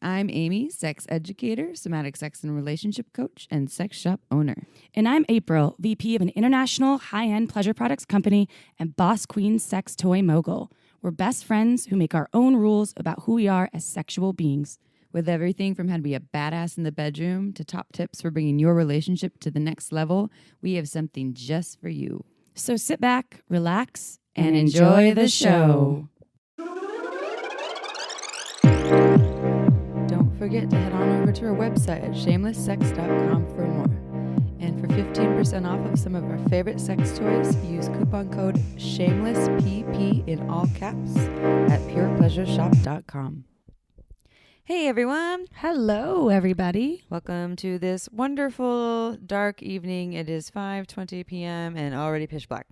I'm Amy, sex educator, somatic sex and relationship coach, and sex shop owner. And I'm April, VP of an international high-end pleasure products company and boss queen sex toy mogul. We're best friends who make our own rules about who we are as sexual beings. With everything from how to be a badass in the bedroom to top tips for bringing your relationship to the next level, we have something just for you. So sit back, relax, and enjoy the show. Don't forget to head on over to our website at shamelesssex.com for more. And for 15% off of some of our favorite sex toys, use coupon code SHAMELESSPP in all caps at purepleasureshop.com. Hey everyone. Hello, everybody. Welcome to this wonderful dark evening. It is 5:20 p.m. and already pitch black.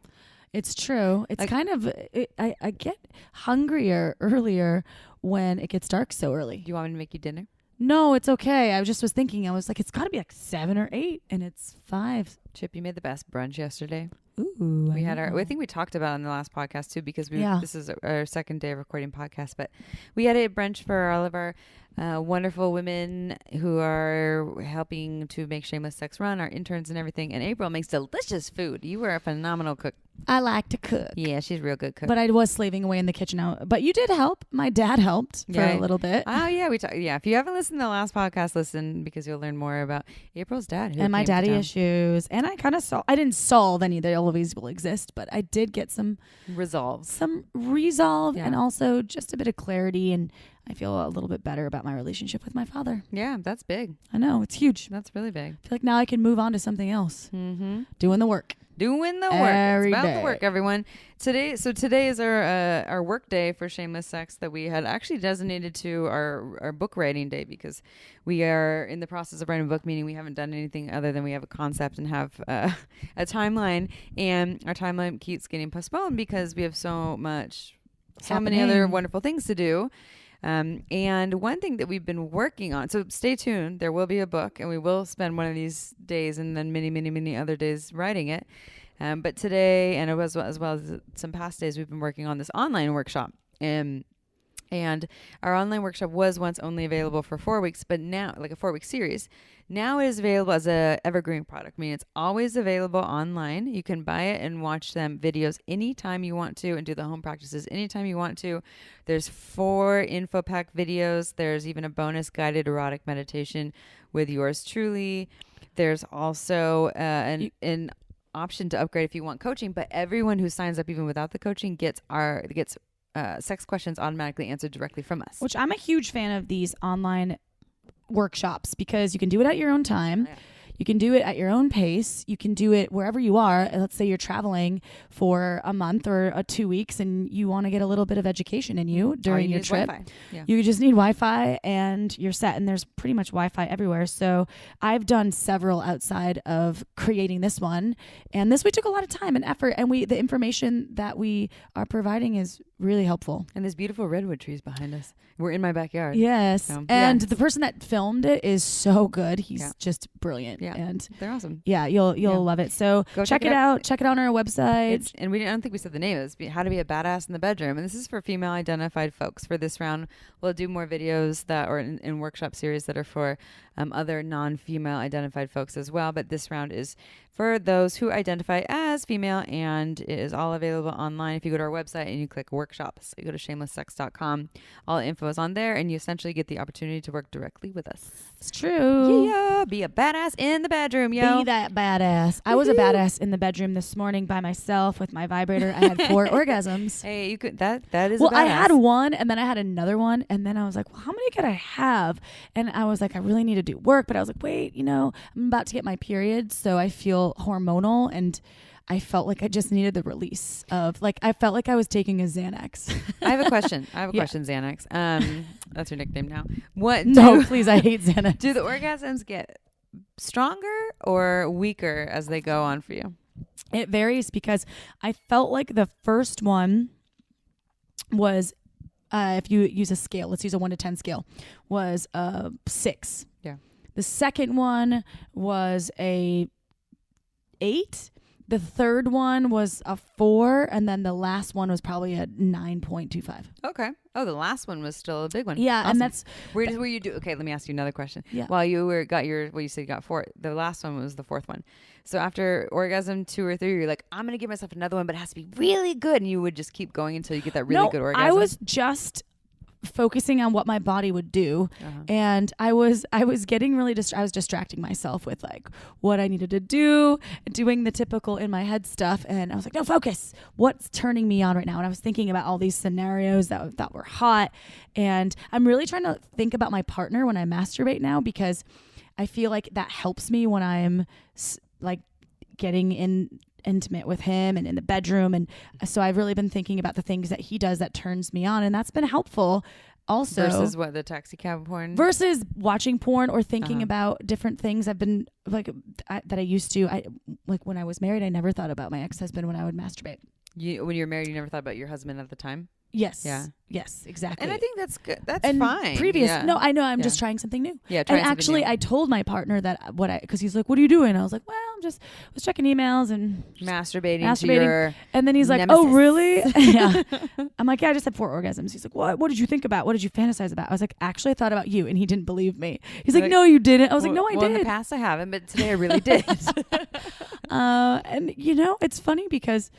It's true. It's Like- kind of, I get hungrier earlier when it gets dark so early. Do you want me to make you dinner? No, it's okay. I was thinking, it's got to be like 7 or 8 and it's 5. Chip, you made the best brunch yesterday. Ooh. We had I think we talked about it on the last podcast too, because this is our second day of recording podcast, but we had a brunch for all of our wonderful women who are helping to make Shameless Sex run, our interns and everything. And April makes delicious food. You were a phenomenal cook. I like to cook. Yeah, she's a real good cook. But I was slaving away in the kitchen out. But you did help. My dad helped for a little bit. Oh yeah, if you haven't listened to the last podcast, listen, because you'll learn more about April's dad and my daddy issues. And I kind of I didn't solve any. They always will exist, but I did get some resolve, and also just a bit of clarity. And I feel a little bit better about my relationship with my father. Yeah, that's big. I know, it's huge. That's really big. I feel like now I can move on to something else. Mm-hmm. Doing the work. Doing the work. Every it's about day. the work, everyone. Today is our work day for Shameless Sex that we had actually designated to our book writing day, because we are in the process of writing a book, meaning we haven't done anything other than we have a concept and have a timeline, and our timeline keeps getting postponed because we have so many other wonderful things to do. And one thing that we've been working on, so stay tuned, there will be a book and we will spend one of these days and then many, many, many other days writing it. But today, and as well as some past days, we've been working on this online workshop. And our online workshop was once only available for 4 weeks, but now, like a 4-week series, now it is available as a evergreen product. I mean, it's always available online. You can buy it and watch them videos anytime you want to and do the home practices anytime you want to. There's 4 info pack videos. There's even a bonus guided erotic meditation with yours truly. There's also an option to upgrade if you want coaching, but everyone who signs up, even without the coaching, gets sex questions automatically answered directly from us. Which I'm a huge fan of these online workshops, because you can do it at your own time. Yeah. You can do it at your own pace. You can do it wherever you are. Let's say you're traveling for a month or 2 weeks and you want to get a little bit of education in you during your trip. Yeah. You just need Wi-Fi and you're set, and there's pretty much Wi-Fi everywhere. So I've done several outside of creating this one, and we took a lot of time and effort, and the information that we are providing is really helpful. And there's beautiful redwood trees behind us. We're in my backyard. Yes. So, and the person that filmed it is so good. He's just brilliant. Yeah. And they're awesome. Yeah, you'll love it. So go check it out. Check it out on our website. I don't think we said the name. It's How to Be a Badass in the Bedroom. And this is for female identified folks. For this round, we'll do more videos that are in workshop series that are for other non-female identified folks as well. But this round is for those who identify as female, and it is all available online. If you go to our website and you click workshops, you go to shamelesssex.com, all the info is on there, and you essentially get the opportunity to work directly with us. It's true. Yeah, be a badass in the bedroom, yo. Be that badass. I was a badass in the bedroom this morning by myself with my vibrator. I had 4 orgasms. Hey, you could that is well, a badass. I had one, and then I had another one, and then I was like, well, how many could I have? And I was like, I really need to do work, but I was like, wait, I'm about to get my period, so I feel hormonal, and I felt like I just needed the release of, I felt like I was taking a Xanax. I have a question. Question, Xanax. That's your nickname now. Please, I hate Xanax. Do the orgasms get stronger or weaker as they go on for you? It varies, because I felt like the first one was, if you use a scale, let's use a 1 to 10 scale, was 6. Yeah. The second one was a 8. The third one was a 4, and then the last one was probably a 9.25. Okay. Oh, the last one was still a big one. Yeah, Awesome. and that's where you do? Okay, let me ask you another question. Yeah. While you got your, well, you said you got 4. The last one was the 4th one. So after orgasm 2 or 3, you're like, I'm gonna give myself another one, but it has to be really good, and you would just keep going until you get that really good orgasm. I was just focusing on what my body would do, and I was getting really I was distracting myself with like what I needed to do, doing the typical in my head stuff, and I was like, no, focus, what's turning me on right now? And I was thinking about all these scenarios that I thought were hot, and I'm really trying to think about my partner when I masturbate now, because I feel like that helps me when I'm like getting intimate with him and in the bedroom. And so I've really been thinking about the things that he does that turns me on, and that's been helpful also. Versus what, the taxi cab porn? Versus watching porn or thinking about different things I've been like that I used to. Like when I was married, I never thought about my ex-husband when I would masturbate. When you were married, you never thought about your husband at the time? Yes. Yeah. Yes, exactly. And I think that's good. That's and fine. No, I know. I'm just trying something new. Yeah. And actually, I told my partner that because he's like, "What are you doing?" I was like, "Well, was checking emails and masturbating. To your and then he's like, nemesis. "Oh, really?" Yeah. I'm like, "Yeah, I just had 4 orgasms." He's like, "What? What did you think about? What did you fantasize about?" I was like, "Actually, I thought about you," and he didn't believe me. He's like, "No, you didn't." I was like, "No, I did." In the past, I haven't, but today I really did. And it's funny because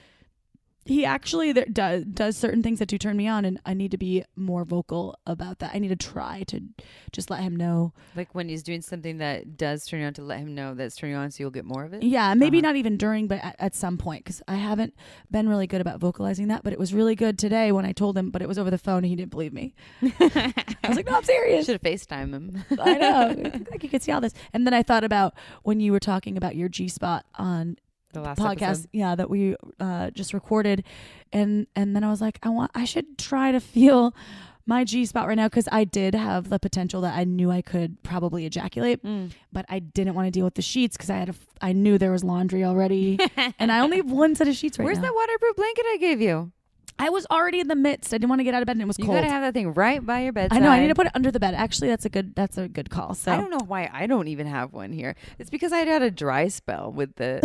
he actually does certain things that do turn me on, and I need to be more vocal about that. I need to try to just let him know. Like when he's doing something that does turn you on, to let him know that's turning you on, so you'll get more of it? Yeah, maybe not even during, but at some point, because I haven't been really good about vocalizing that, but it was really good today when I told him, but it was over the phone and he didn't believe me. I was like, no, I'm serious. Should have FaceTime him. I know. Like you could see all this. And then I thought about when you were talking about your G-spot on the last podcast, episode. That we just recorded, and then I was like, I should try to feel my G-spot right now, because I did have the potential that I knew I could probably ejaculate, but I didn't want to deal with the sheets because I knew there was laundry already, and I only have 1 set of sheets right now. Where's that waterproof blanket I gave you? I was already in the midst. I didn't want to get out of bed, and it was cold. You gotta have that thing right by your bedside. I know. I need to put it under the bed. Actually, that's a good call. So I don't know why I don't even have one here. It's because I had a dry spell with the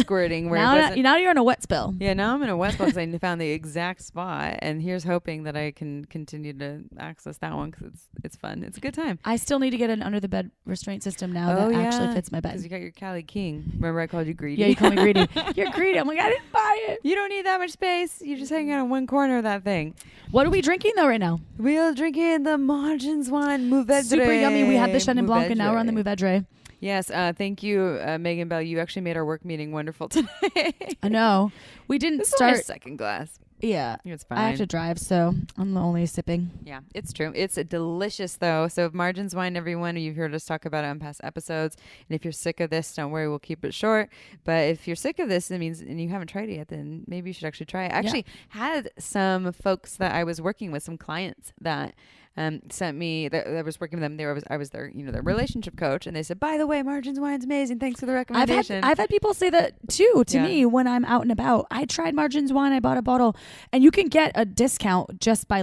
squirting. Where now you're in a wet spell. Yeah, now I'm in a wet spell because I found the exact spot, and here's hoping that I can continue to access that one because it's fun. It's a good time. I still need to get an under the bed restraint system now that actually fits my bed. Because you got your Cali King. Remember I called you greedy? Yeah, you called me greedy. You're greedy. I'm like, I didn't buy it. You don't need that much space. You just hang out in one corner of that thing. What are we drinking though right now? We are drinking the Margins wine, Mouvedre. Super yummy. We had the Chenin Blanc, and now we're on the Mouvedre. Yes, thank you, Megan Bell. You actually made our work meeting wonderful today. I know. We didn't this start. Is our second glass. Yeah, it's fine. I have to drive, so I'm only sipping. Yeah, it's true. It's delicious, though. So Margins wine, everyone. You've heard us talk about it on past episodes. And if you're sick of this, don't worry. We'll keep it short. But if you're sick of this, it means, and you haven't tried it yet, then maybe you should actually try it. I actually had some folks that I was working with, some clients that sent me that I was working with them. I was their their relationship coach, and they said, by the way, Margins wine's amazing. Thanks for the recommendation. I've had people say that too to me when I'm out and about. I tried Margins wine. I bought a bottle, and you can get a discount just by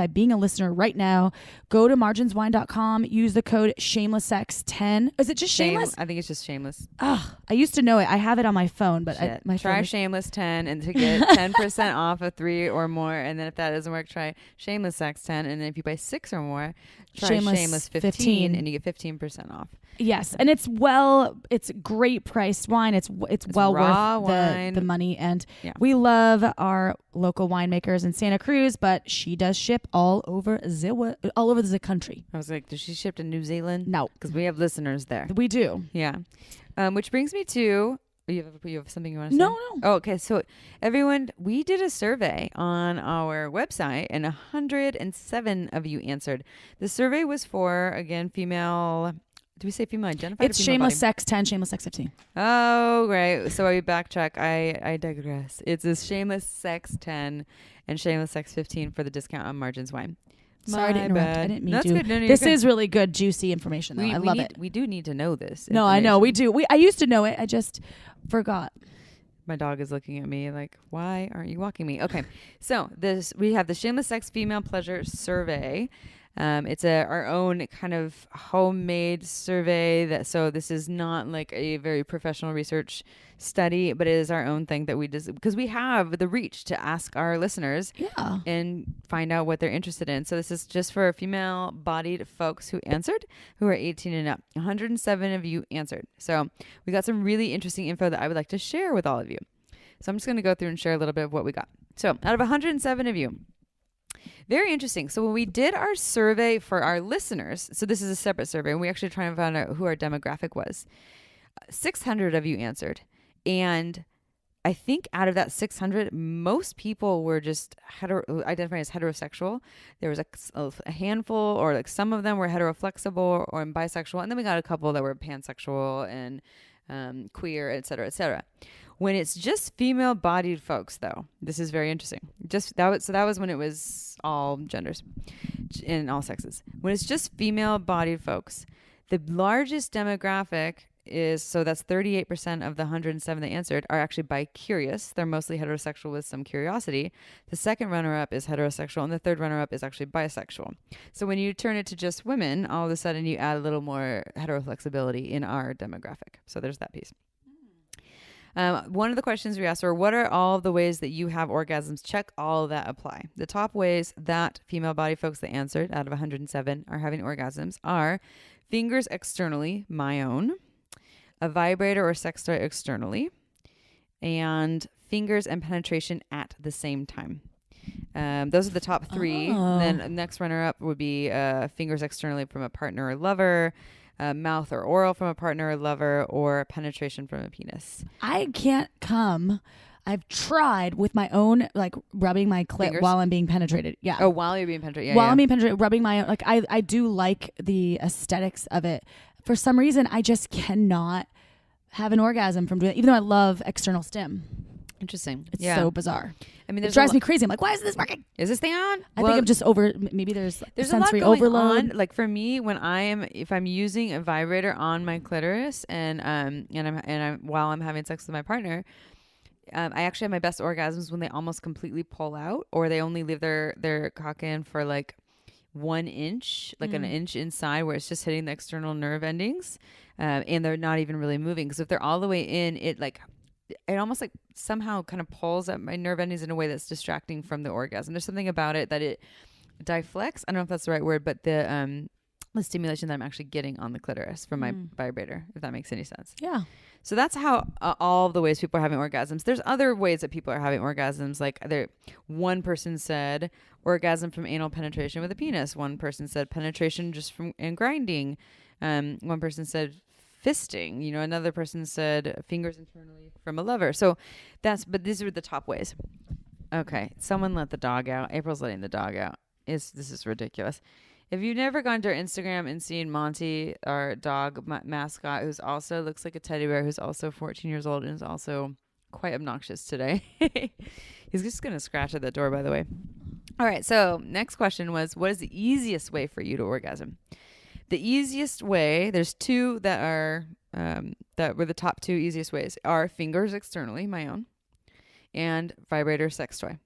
being a listener right now. Go to marginswine.com. Use the code shamelesssex10. Is it just shameless? I think it's just shameless. Oh, I used to know it. I have it on my phone, but try shameless 10 and to get 10% off of 3 or more. And then if that doesn't work, try shameless sex 10. And then if you buy 6 or more, try shameless 15 and you get 15% off. Yes, and it's great priced wine. It's well worth the money, and we love our local winemakers in Santa Cruz, but she does ship all over the country. I was like, does she ship to New Zealand? No, because we have listeners there. We do. Yeah, which brings me to. You have something you want to say? No. Oh, okay. So everyone, we did a survey on our website, and 107 of you answered. The survey was for, again, female. Do we say female identified? It's shameless sex 10, shameless sex 15. Oh, right. So I backtrack. I digress. It's a shameless sex 10 and shameless sex 15 for the discount on Margins wine. Sorry to interrupt. I didn't mean That's to. Good. No, this is really good, juicy information, though. I love it. We do need to know this. No, I know. We do. I used to know it. I just forgot. My dog is looking at me like, why aren't you walking me? Okay. So we have the shameless sex female pleasure survey. It's our own kind of homemade survey so this is not like a very professional research study, but it is our own thing that we just, because we have the reach to ask our listeners and find out what they're interested in. So this is just for female bodied folks who answered, who are 18 and up. 107 of you answered. So we got some really interesting info that I would like to share with all of you. So I'm just going to go through and share a little bit of what we got. So out of 107 of you, very interesting. So when we did our survey for our listeners, so this is a separate survey, and we actually try and find out who our demographic was. 600 of you answered. And I think out of that 600, most people were just identifying as heterosexual. There was a handful, or like some of them were heteroflexible or bisexual. And then we got a couple that were pansexual and queer, et cetera, et cetera. When it's just female-bodied folks, though, this is very interesting. That was when it was all genders and all sexes. When it's just female-bodied folks, the largest demographic is, so that's 38% of the 107 that answered are actually bi-curious. They're mostly heterosexual with some curiosity. The second runner-up is heterosexual, and the third runner-up is actually bisexual. So when you turn it to just women, all of a sudden you add a little more heteroflexibility in our demographic. So there's that piece. One of the questions we asked were, what are all of the ways that you have orgasms? Check all of that apply. The top ways that female body folks that answered out of 107 are having orgasms are fingers externally, my own, a vibrator or sex toy externally, and fingers and penetration at the same time. Those are the top three. Then next runner up would be fingers externally from a partner or lover, mouth or oral from a partner or lover, or penetration from a penis. I can't come. I've tried with my own, like rubbing my clit while I'm being penetrated. Yeah. Oh, while you're being penetrated. Yeah, while I'm being penetrated, rubbing my own, like I do like the aesthetics of it. For some reason, I just cannot have an orgasm from doing it, even though I love external stim. Interesting. It's so bizarre. I mean, it drives me crazy. I'm like, why isn't this working? Is this thing on? I think I'm just maybe there's sensory a lot going overload. on. Like for me, if I'm using a vibrator on my clitoris and I'm while I'm having sex with my partner, I actually have my best orgasms when they almost completely pull out, or they only leave their cock in for like 1 inch, like an inch inside, where it's just hitting the external nerve endings, and they're not even really moving. Because if they're all the way in, it almost like somehow kind of pulls at my nerve endings in a way that's distracting from the orgasm. There's something about it that it deflects. I don't know if that's the right word, but the stimulation that I'm actually getting on the clitoris from my vibrator, if that makes any sense. Yeah. So that's how all of the ways people are having orgasms. There's other ways that people are having orgasms. Like one person said orgasm from anal penetration with a penis. One person said penetration just from and grinding. One person said fisting. Another person said fingers internally from a lover. So but these are the top ways. Okay, someone let the dog out. April's letting the dog out. This is ridiculous. If you've never gone to our Instagram and seen Monty, our dog mascot, who's also looks like a teddy bear, who's also 14 years old and is also quite obnoxious today. He's just going to scratch at the door, by the way. All right. So next question was, what is the easiest way for you to orgasm? The easiest way, there's two that are, that were the top two easiest ways, are fingers externally, my own, and vibrator sex toy.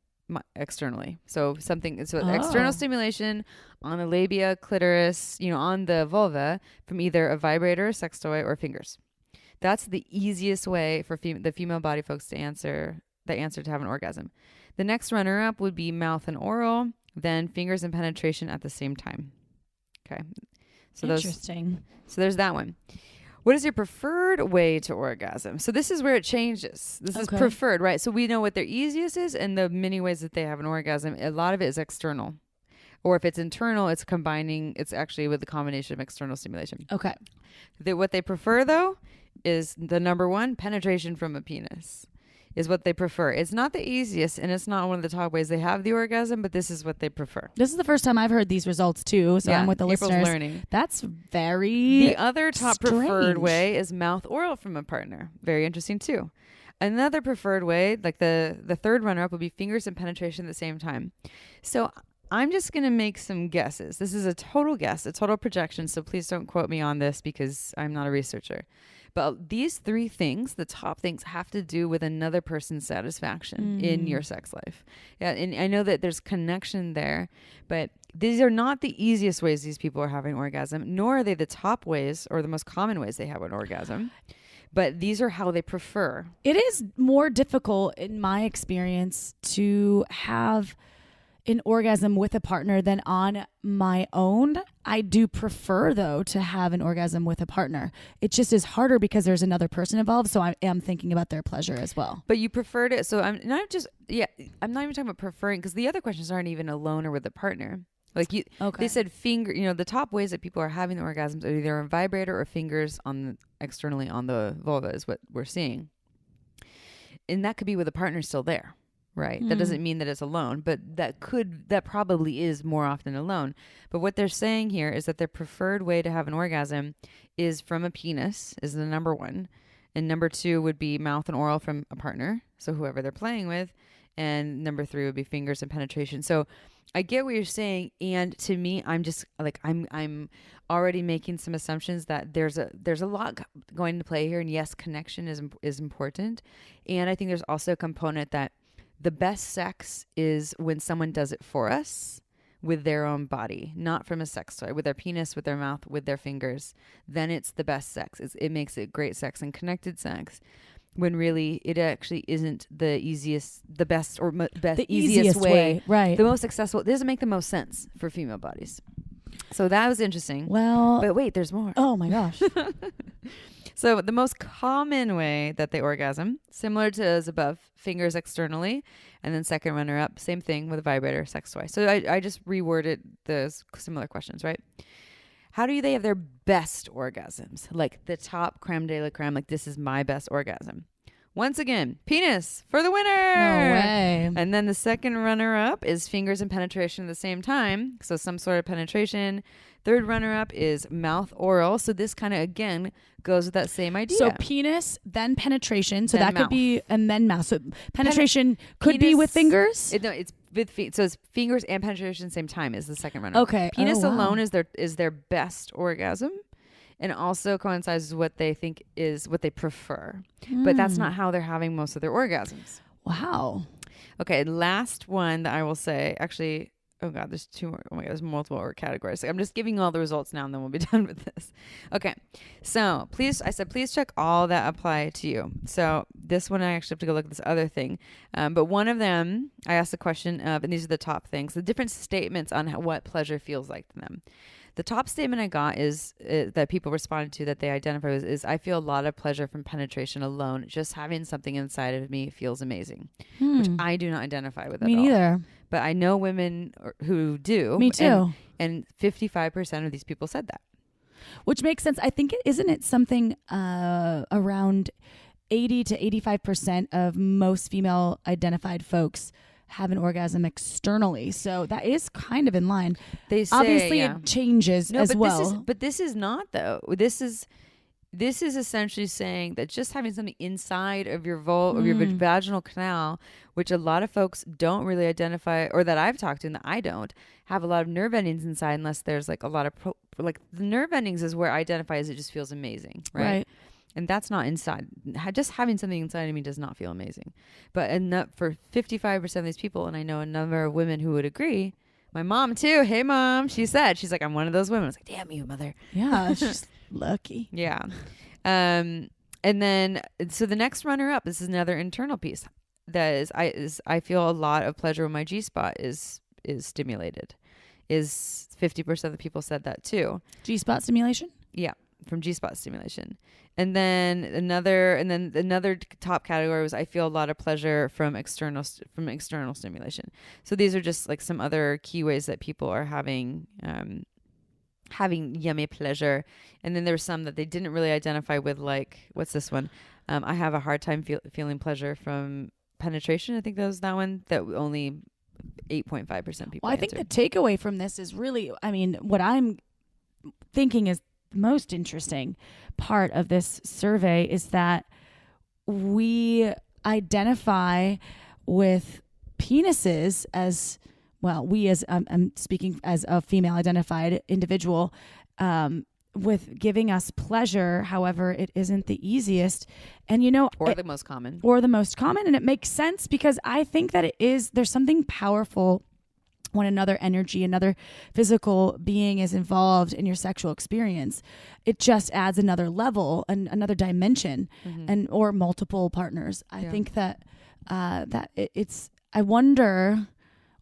Externally. So external stimulation on the labia, clitoris, on the vulva from either a vibrator, sex toy, or fingers. That's the easiest way for the female body folks to answer to have an orgasm. The next runner up would be mouth and oral, then fingers and penetration at the same time. Okay. So interesting. So there's that one. What is your preferred way to orgasm? So this is where it changes. This is preferred, right? So we know what their easiest is and the many ways that they have an orgasm. A lot of it is external. Or if it's internal, it's actually with the combination of external stimulation. Okay. What they prefer, though, is the number one, penetration from a penis. Is what they prefer. It's not the easiest, and it's not one of the top ways they have the orgasm, but this is what they prefer. This is the first time I've heard these results, too, so I'm with the April's listeners. Learning. That's very The other top preferred way is mouth oral from a partner. Very interesting, too. Another preferred way, like the third runner-up, would be fingers and penetration at the same time. So I'm just going to make some guesses. This is a total guess, a total projection, so please don't quote me on this because I'm not a researcher. But these three things, the top things, have to do with another person's satisfaction in your sex life. Yeah, and I know that there's connection there, but these are not the easiest ways these people are having orgasm, nor are they the top ways or the most common ways they have an orgasm. But these are how they prefer. It is more difficult, in my experience, to have an orgasm with a partner than on my own. I do prefer, though, to have an orgasm with a partner. It just is harder because there's another person involved. So I am thinking about their pleasure as well. But you preferred it. So I'm not even talking about preferring, because the other questions aren't even alone or with a partner. Like they said the top ways that people are having the orgasms are either a vibrator or fingers externally on the vulva is what we're seeing. And that could be with a partner still there, right? That doesn't mean that it's alone, but that probably is more often alone. But what they're saying here is that their preferred way to have an orgasm is from a penis, is the number one. And number two would be mouth and oral from a partner, so whoever they're playing with. And number three would be fingers and penetration. So I get what you're saying, and to me, I'm just like I'm already making some assumptions that there's a lot going into play here, and yes, connection is important, and I think there's also a component that the best sex is when someone does it for us with their own body, not from a sex toy, with their penis, with their mouth, with their fingers. Then it's the best sex. It makes it great sex and connected sex. When really it actually isn't the easiest, the best or the easiest way, right? The most successful. It doesn't make the most sense for female bodies. So that was interesting. Well, but wait, there's more. Oh my gosh. So the most common way that they orgasm, similar to as above, fingers externally, and then second runner up, same thing with a vibrator, sex toy. So I just reworded those similar questions, right? How do they have their best orgasms? Like the top creme de la creme, like this is my best orgasm. Once again, penis for the winner. No way. And then the second runner up is fingers and penetration at the same time. So some sort of penetration. Third runner up is mouth oral. So this kind of, again, goes with that same idea. So penis, then penetration. So then that mouth. could be, and then mouth. So penetration could be with fingers? It's with feet. So it's fingers and penetration at the same time is the second runner. Okay. Penis alone is their best orgasm. And also coincides with what they think is what they prefer. But that's not how they're having most of their orgasms. Wow. Okay, last one that I will say, actually, oh God, there's two more. Oh my God, there's multiple categories. So I'm just giving all the results now and then we'll be done with this. Okay, so please check all that apply to you. So this one, I actually have to go look at this other thing. But one of them, I asked the question of, and these are the top things, the different statements on what pleasure feels like to them. The top statement I got is that people responded to that they identify with is I feel a lot of pleasure from penetration alone. Just having something inside of me feels amazing, which I do not identify with at all. Me neither. But I know women who do. Me too. And 55% of these people said that. Which makes sense. I think, isn't it something around 80 to 85% of most female identified folks have an orgasm externally, so that is kind of in line. They say, obviously it changes as well. But this is not though. This is essentially saying that just having something inside of your vulva or your vaginal canal, which a lot of folks don't really identify, or that I've talked to and that I don't have a lot of nerve endings inside, unless there's like a lot of the nerve endings is where I identify as it just feels amazing, right? And that's not inside. Just having something inside of me does not feel amazing. But for 55% of these people, and I know a number of women who would agree, my mom too. Hey, mom. She's like, I'm one of those women. I was like, damn you, mother. Yeah, she's lucky. Yeah. And then, so the next runner up, this is another internal piece. That is I feel a lot of pleasure when my G-spot is stimulated. 50% of the people said that too. G-spot stimulation? Yeah. From G-spot stimulation. And then another top category was I feel a lot of pleasure from external stimulation. So these are just like some other key ways that people are having yummy pleasure. And then there were some that they didn't really identify with, like, what's this one? I have a hard time feeling pleasure from penetration. I think that was that one that only 8.5% people Well, I think the takeaway from this is really, I mean, what I'm thinking is most interesting part of this survey is that we identify with penises as well. We as I'm speaking as a female identified individual, with giving us pleasure. However, it isn't the easiest, and the most common, and it makes sense because I think that there's something powerful when another energy, another physical being is involved in your sexual experience, it just adds another level and another dimension, and or multiple partners. I think that it's. I wonder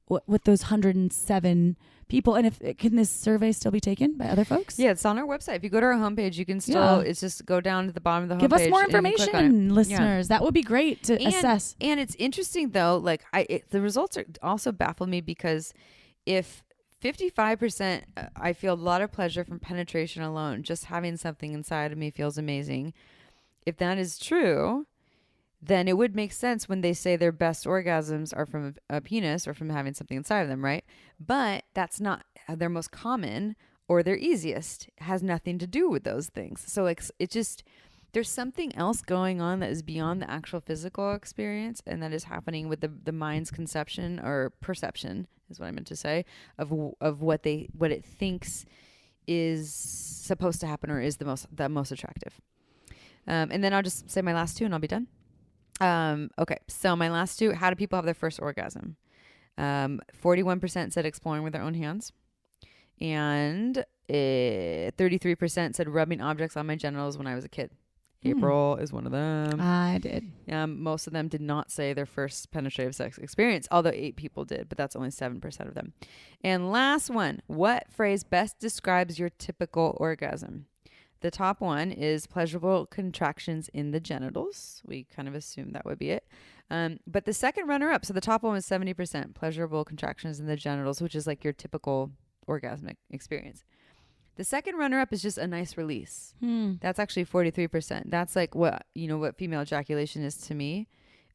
what those 107 people, and if can this survey still be taken by other folks? Yeah, it's on our website. If you go to our homepage, you can still. It's just go down to the bottom of the homepage. Give us more information, listeners. That would be great to assess. And it's interesting though. Like the results are also baffled me, because if 55%, I feel a lot of pleasure from penetration alone, just having something inside of me feels amazing. If that is true, then it would make sense when they say their best orgasms are from a penis or from having something inside of them, right? But that's not their most common or their easiest. It has nothing to do with those things. So like there's something else going on that is beyond the actual physical experience, and that is happening with the mind's conception or perception is what I meant to say of what it thinks is supposed to happen or is the most attractive. And then I'll just say my last two and I'll be done. Okay, so my last two, how do people have their first orgasm? 41% said exploring with their own hands, and 33% said rubbing objects on my genitals when I was a kid. April is one of them. I did. Most of them did not say their first penetrative sex experience, although 8 people did, but that's only 7% of them. And last one, what phrase best describes your typical orgasm? The top one is pleasurable contractions in the genitals. We kind of assumed that would be it. But the second runner-up, so the top one was 70%, pleasurable contractions in the genitals, which is like your typical orgasmic experience. The second runner-up is just a nice release. That's actually 43%. That's like what female ejaculation is to me.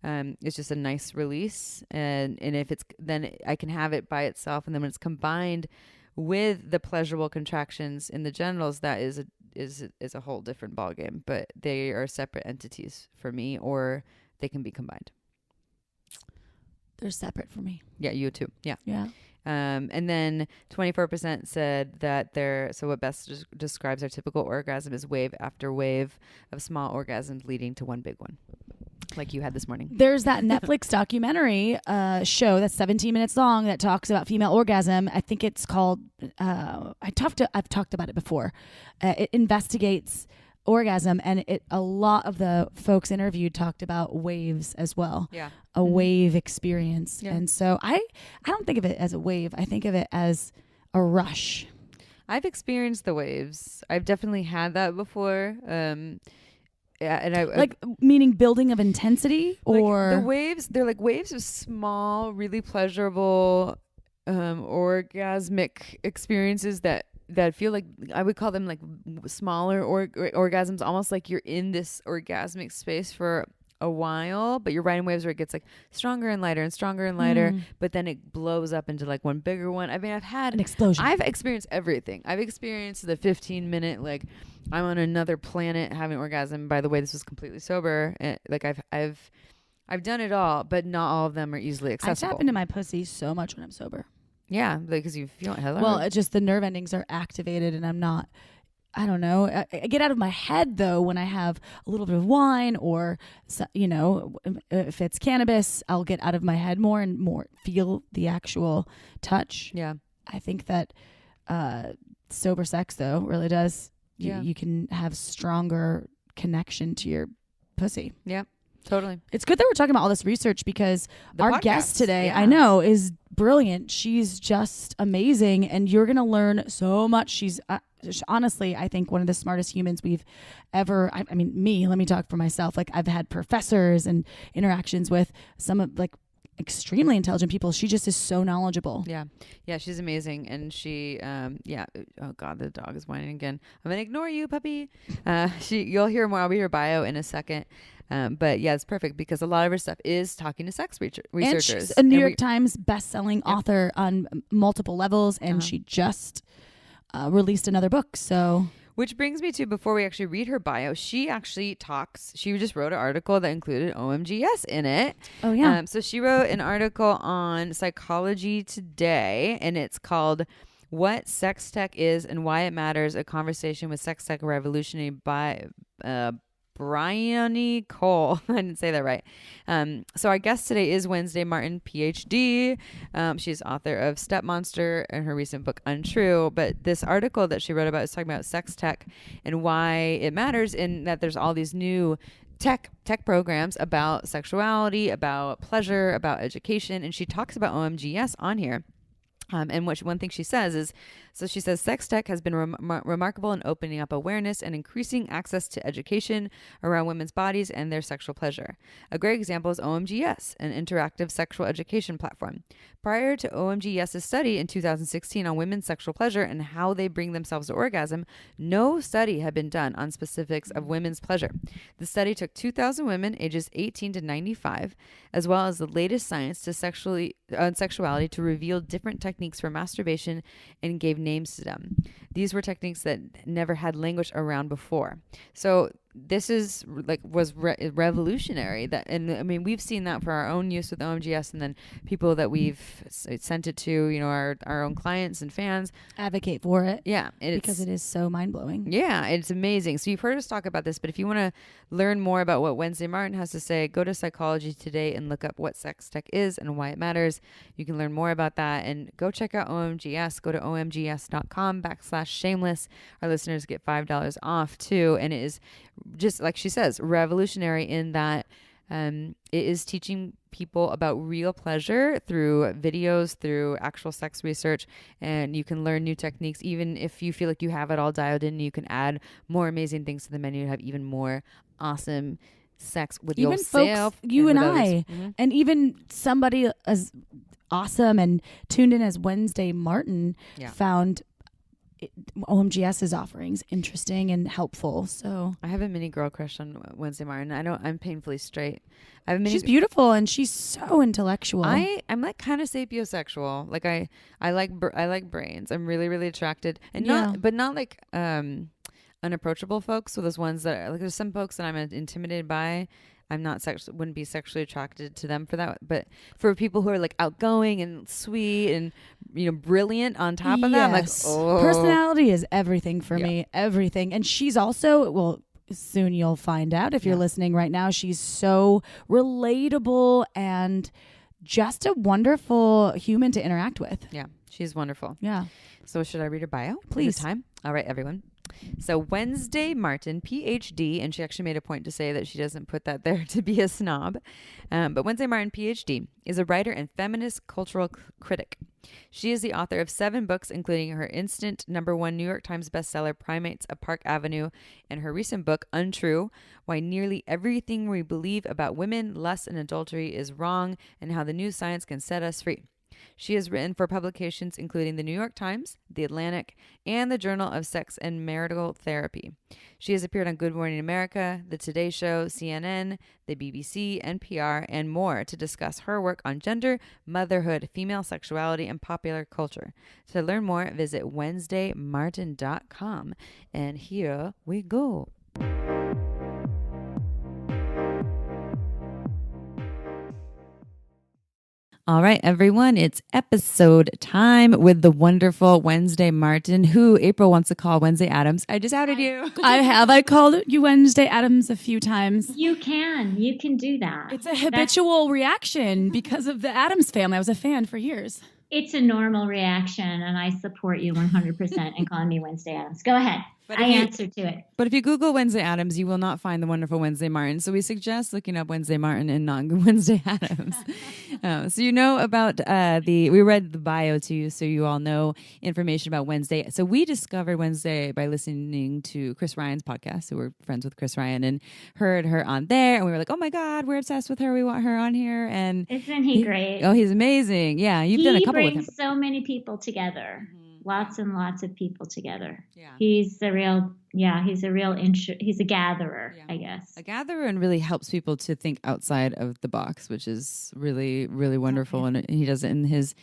It's just a nice release. And if it's, then I can have it by itself. And then when it's combined with the pleasurable contractions in the genitals, that is a whole different ballgame, but they are separate entities for me, or they can be combined. They're separate for me. Yeah, you too. Yeah. Yeah. And then 24% said that what best describes our typical orgasm is wave after wave of small orgasms leading to one big one, like you had this morning. There's that Netflix documentary show that's 17 minutes long that talks about female orgasm. I think it's called, I've talked about it before. It investigates orgasm, and a lot of the folks interviewed talked about waves as well. Yeah. A wave experience. Yeah. And so I don't think of it as a wave. I think of it as a rush. I've experienced the waves. I've definitely had that before. Yeah, and I meaning building of intensity, or like the waves. They're like waves of small, really pleasurable, orgasmic experiences that feel like, I would call them like smaller orgasms, almost like you're in this orgasmic space for a while, but you're riding waves where it gets like stronger and lighter and stronger and lighter, but then it blows up into like one bigger one. I mean, I've had an explosion. I've experienced everything. I've experienced the 15-minute, like I'm on another planet having an orgasm. By the way, this was completely sober. And like I've done it all, but not all of them are easily accessible. I tap into my pussy so much when I'm sober. Yeah, because you feel hello. Well, it's just the nerve endings are activated, and I'm not. I don't know. I get out of my head though when I have a little bit of wine, or if it's cannabis, I'll get out of my head more and more feel the actual touch. Yeah, I think that sober sex though really does. You can have stronger connection to your pussy. Yeah. Totally. It's good that we're talking about all this research, because our guest today, yeah. I know, is brilliant. She's just amazing, and you're going to learn so much. She's honestly, I think, one of the smartest humans we've ever, I mean, let me talk for myself. Like, I've had professors and interactions with some of like extremely intelligent people. She just is so knowledgeable. Yeah. Yeah, she's amazing. And she, oh God, the dog is whining again. I'm going to ignore you, puppy. You'll hear more. I'll read her bio in a second. But yeah, it's perfect because a lot of her stuff is talking to sex researchers. And she's a New York Times best-selling author on multiple levels, and she just released another book. So, which brings me to, before we actually read her bio, she just wrote an article that included OMGS in it. Oh yeah. So she wrote an article on Psychology Today, and it's called "What Sex Tech Is and Why It Matters: A Conversation with Sex Tech Revolutionary Bryony Cole. I didn't say that right. So our guest today is Wednesday Martin, Ph.D. She's author of Step Monster and her recent book Untrue. But this article that she wrote about is talking about sex tech and why it matters in that there's all these new tech programs about sexuality, about pleasure, about education. And she talks about OMGS on here. And one thing she says is, so she says, sex tech has been remarkable in opening up awareness and increasing access to education around women's bodies and their sexual pleasure. A great example is OMGS, an interactive sexual education platform. Prior to OMGS's study in 2016 on women's sexual pleasure and how they bring themselves to orgasm, no study had been done on specifics of women's pleasure. The study took 2,000 women ages 18 to 95, as well as the latest science to sexuality to reveal different techniques for masturbation and gave names to them. These were techniques that never had language around before. So this is was revolutionary. That, and I mean, we've seen that for our own use with OMGS, and then people that we've sent it to, our own clients and fans advocate for it. Yeah, because it is so mind blowing. Yeah, it's amazing. So you've heard us talk about this, but if you want to learn more about what Wednesday Martin has to say, go to Psychology Today and look up what sex tech is and why it matters. You can learn more about that, and go check out OMGS. Go to omgs.com/shameless. Our listeners get $5 off too, and it is just like she says, revolutionary in that it is teaching people about real pleasure through videos, through actual sex research, and you can learn new techniques. Even if you feel like you have it all dialed in, you can add more amazing things to the menu to have even more awesome sex with even yourself. Folks, you and I, mm-hmm. and even somebody as awesome and tuned in as Wednesday Martin found OMGS's offerings interesting and helpful. So I have a mini girl crush on Wednesday Martin. I know I'm painfully straight. She's beautiful and she's so intellectual. I'm like kind of sapiosexual. Like I like brains. I'm really, really attracted, and not like unapproachable folks. So those ones that like there's some folks that I'm intimidated by. I'm not wouldn't be sexually attracted to them for that. But for people who are like outgoing and sweet and, brilliant on top of that, I'm like, oh. Personality is everything for me. Everything. And she's also, well, soon you'll find out if you're listening right now, she's so relatable and just a wonderful human to interact with. Yeah, she's wonderful. Yeah. So should I read her bio? Please. Time. All right, everyone. So Wednesday Martin, Ph.D., and she actually made a point to say that she doesn't put that there to be a snob, but Wednesday Martin, Ph.D., is a writer and feminist cultural critic. She is the author of 7 books, including her instant #1 New York Times bestseller, Primates of Park Avenue, and her recent book, Untrue, Why Nearly Everything We Believe About Women, Lust, and Adultery is Wrong, and How the New Science Can Set Us Free. She has written for publications including the New York Times, The Atlantic, and the Journal of Sex and Marital Therapy. She has appeared on Good Morning America, The Today Show, CNN, the BBC, NPR, and more to discuss her work on gender, motherhood, female sexuality, and popular culture. To learn more, visit WednesdayMartin.com. And here we go. All right, everyone, it's episode time with the wonderful Wednesday Martin, who April wants to call Wednesday Addams. I just outed you. I called you Wednesday Addams a few times. You can do that. It's a habitual reaction because of the Addams family. I was a fan for years. It's a normal reaction, and I support you 100% in calling me Wednesday Addams. Go ahead. I answer to it. But if you Google Wednesday Addams, you will not find the wonderful Wednesday Martin. So we suggest looking up Wednesday Martin and not Wednesday Addams. So you know about we read the bio to you, so you all know information about Wednesday. So we discovered Wednesday by listening to Chris Ryan's podcast. So we're friends with Chris Ryan and heard her on there. And we were like, oh my God, we're obsessed with her. We want her on here. And isn't he great? Oh, he's amazing. Yeah, you've done a couple with him. He brings so many people together. Mm-hmm. Lots and lots of people together. Yeah. He's a gatherer, I guess. A gatherer, and really helps people to think outside of the box, which is really, really wonderful. Okay. And he does it in his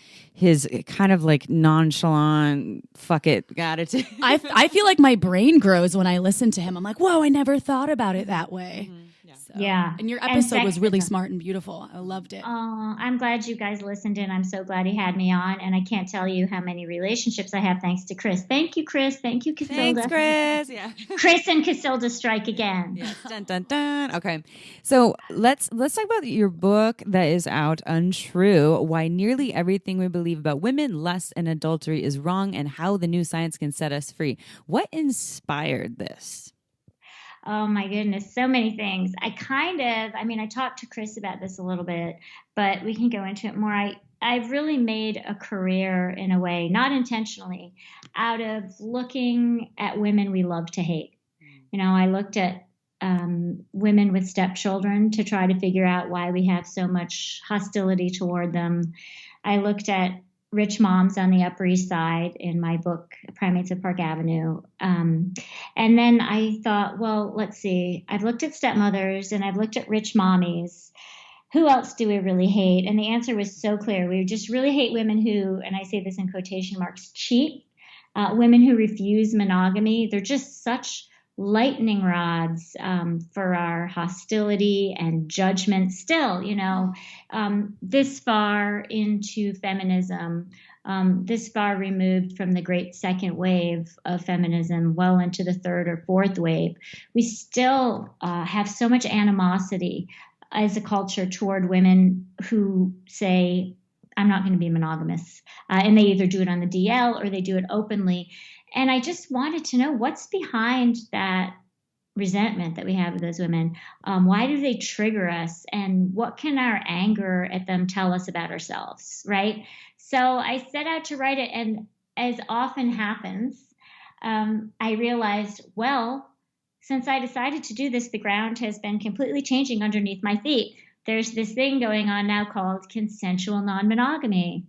kind of like nonchalant, fuck it attitude. I feel like my brain grows when I listen to him. I'm like, whoa, I never thought about it that way. Mm-hmm. Yeah. Yeah. And your And episode was really sexism. smart and beautiful. I loved it. Oh, I'm glad you guys listened in. I'm so glad he had me on. And I can't tell you how many relationships I have thanks to Chris. Thank you, Chris. Thank you, Casilda. Thanks, Chris. Yeah. Chris and Casilda strike again. Yes. Dun, dun, dun. Okay. So let's talk about your book that is out, Untrue: Why Nearly Everything We Believe About Women, Lust, and Adultery is Wrong, and How the New Science Can Set Us Free. What inspired this? Oh my goodness, so many things. I talked to Chris about this a little bit, but we can go into it more. I've really made a career in a way, not intentionally, out of looking at women we love to hate. I looked at women with stepchildren to try to figure out why we have so much hostility toward them. I looked at rich moms on the Upper East Side in my book, Primates of Park Avenue. And then I thought, well, let's see. I've looked at stepmothers and I've looked at rich mommies. Who else do we really hate? And the answer was so clear. We just really hate women who, and I say this in quotation marks, cheat, women who refuse monogamy. They're just such lightning rods for our hostility and judgment still, this far into feminism, this far removed from the great second wave of feminism, well into the third or fourth wave. We still have so much animosity as a culture toward women who say, I'm not going to be monogamous. And they either do it on the DL or they do it openly. And I just wanted to know what's behind that resentment that we have with those women. Why do they trigger us? And what can our anger at them tell us about ourselves, right? So I set out to write it. And as often happens, I realized, well, since I decided to do this, the ground has been completely changing underneath my feet. There's this thing going on now called consensual non-monogamy.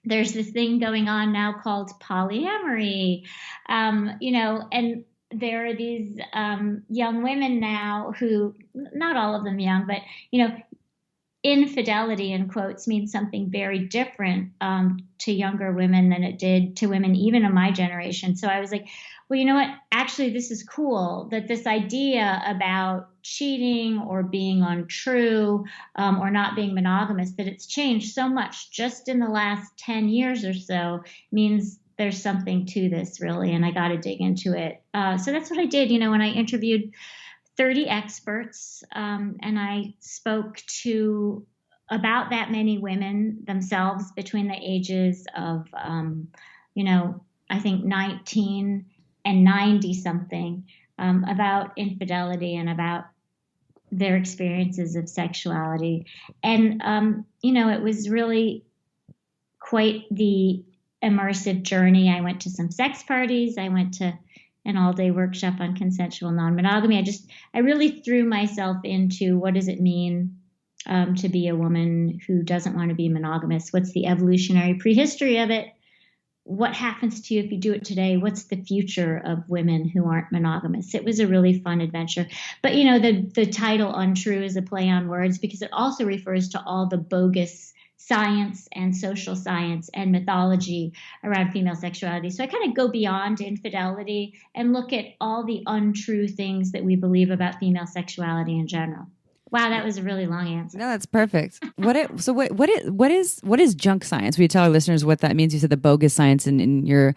There's this thing going on now called polyamory, and there are these young women now who, not all of them young, but, infidelity in quotes means something very different to younger women than it did to women even of my generation. So I was like, well, you know what? Actually, this is cool that this idea about cheating or being untrue or not being monogamous, that it's changed so much just in the last 10 years or so means there's something to this really, and I got to dig into it. So that's what I did, when I interviewed 30 experts and I spoke to about that many women themselves between the ages of, I think 19 and 90 something about infidelity and about their experiences of sexuality. And, it was really quite the immersive journey. I went to some sex parties. I went to an all-day workshop on consensual non-monogamy. I really threw myself into what does it mean to be a woman who doesn't want to be monogamous? What's the evolutionary prehistory of it? What happens to you if you do it today? What's the future of women who aren't monogamous? It was a really fun adventure. But, the title Untrue is a play on words because it also refers to all the bogus science and social science and mythology around female sexuality. So I kind of go beyond infidelity and look at all the untrue things that we believe about female sexuality in general. Wow, that was a really long answer. No, that's perfect. What is junk science? Will you tell our listeners what that means? You said the bogus science in your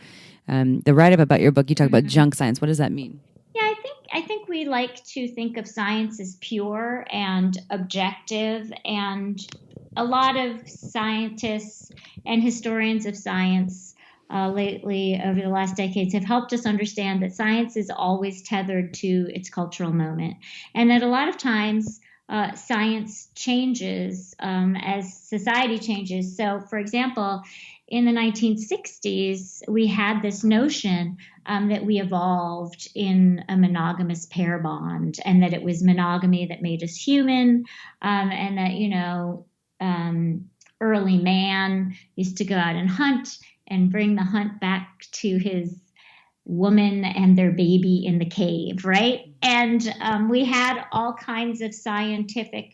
the write-up about your book. You talk about junk science. What does that mean? Yeah, I think we like to think of science as pure and objective, and a lot of scientists and historians of science lately over the last decades have helped us understand that science is always tethered to its cultural moment, and that a lot of times science changes as society changes. So, for example, in the 1960s, we had this notion that we evolved in a monogamous pair bond, and that it was monogamy that made us human, and that, early man used to go out and hunt and bring the hunt back to his woman and their baby in the cave, right? And we had all kinds of scientific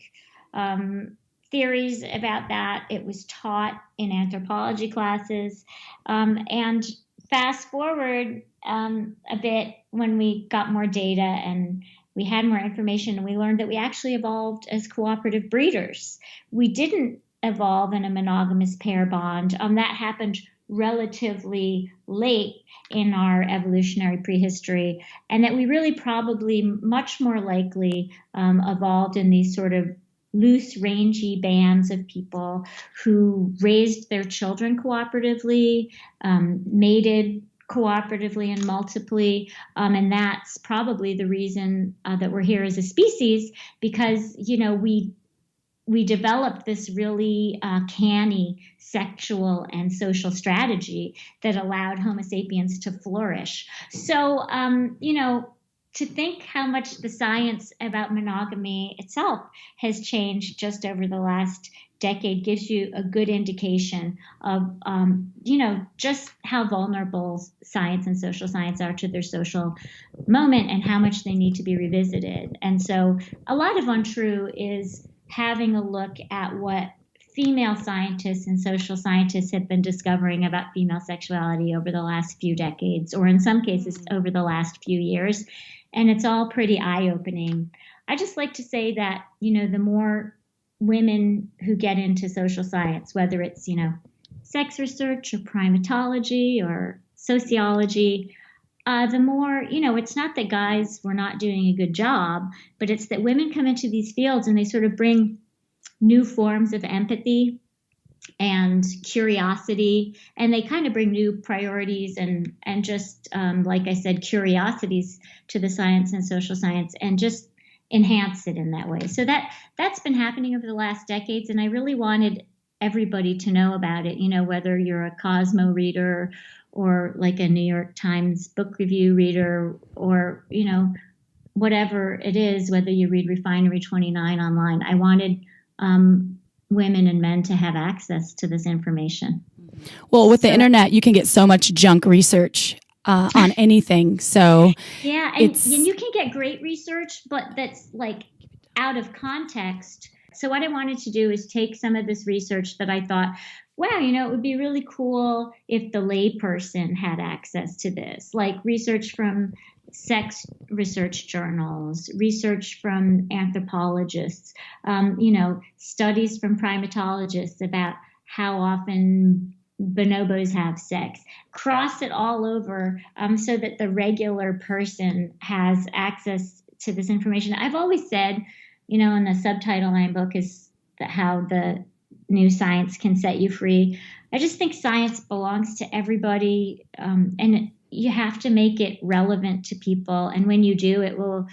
theories about that. It was taught in anthropology classes. And fast forward a bit when we got more data and we had more information, and we learned that we actually evolved as cooperative breeders. We didn't evolve in a monogamous pair bond. That happened relatively late in our evolutionary prehistory, and that we really probably much more likely evolved in these sort of loose, rangy bands of people who raised their children cooperatively, mated cooperatively and multiply, and that's probably the reason that we're here as a species, because we developed this really canny sexual and social strategy that allowed Homo sapiens to flourish. So, to think how much the science about monogamy itself has changed just over the last decade gives you a good indication of, just how vulnerable science and social science are to their social moment and how much they need to be revisited. And so a lot of Untrue is having a look at what female scientists and social scientists have been discovering about female sexuality over the last few decades, or in some cases over the last few years. And it's all pretty eye-opening. I just like to say that, the more women who get into social science, whether it's, sex research or primatology or sociology, the more, it's not that guys were not doing a good job, but it's that women come into these fields and they sort of bring new forms of empathy and curiosity, and they kind of bring new priorities and just, like I said, curiosities to the science and social science, and just enhance it in that way. So that's been happening over the last decades, and I really wanted everybody to know about it, whether you're a Cosmo reader or like a New York Times book review reader, or, whatever it is, whether you read Refinery 29 online. I wanted women and men to have access to this information. Well, with the internet, you can get so much junk research on anything. So yeah, and you can get great research, but that's like out of context. So what I wanted to do is take some of this research that I thought, wow, it would be really cool if the layperson had access to this, like research from sex research journals, research from anthropologists, studies from primatologists about how often bonobos have sex, cross it all over so that the regular person has access to this information. I've always said, in the subtitle of my book is that how the new science can set you free. I just think science belongs to everybody, and you have to make it relevant to people. And when you do, it will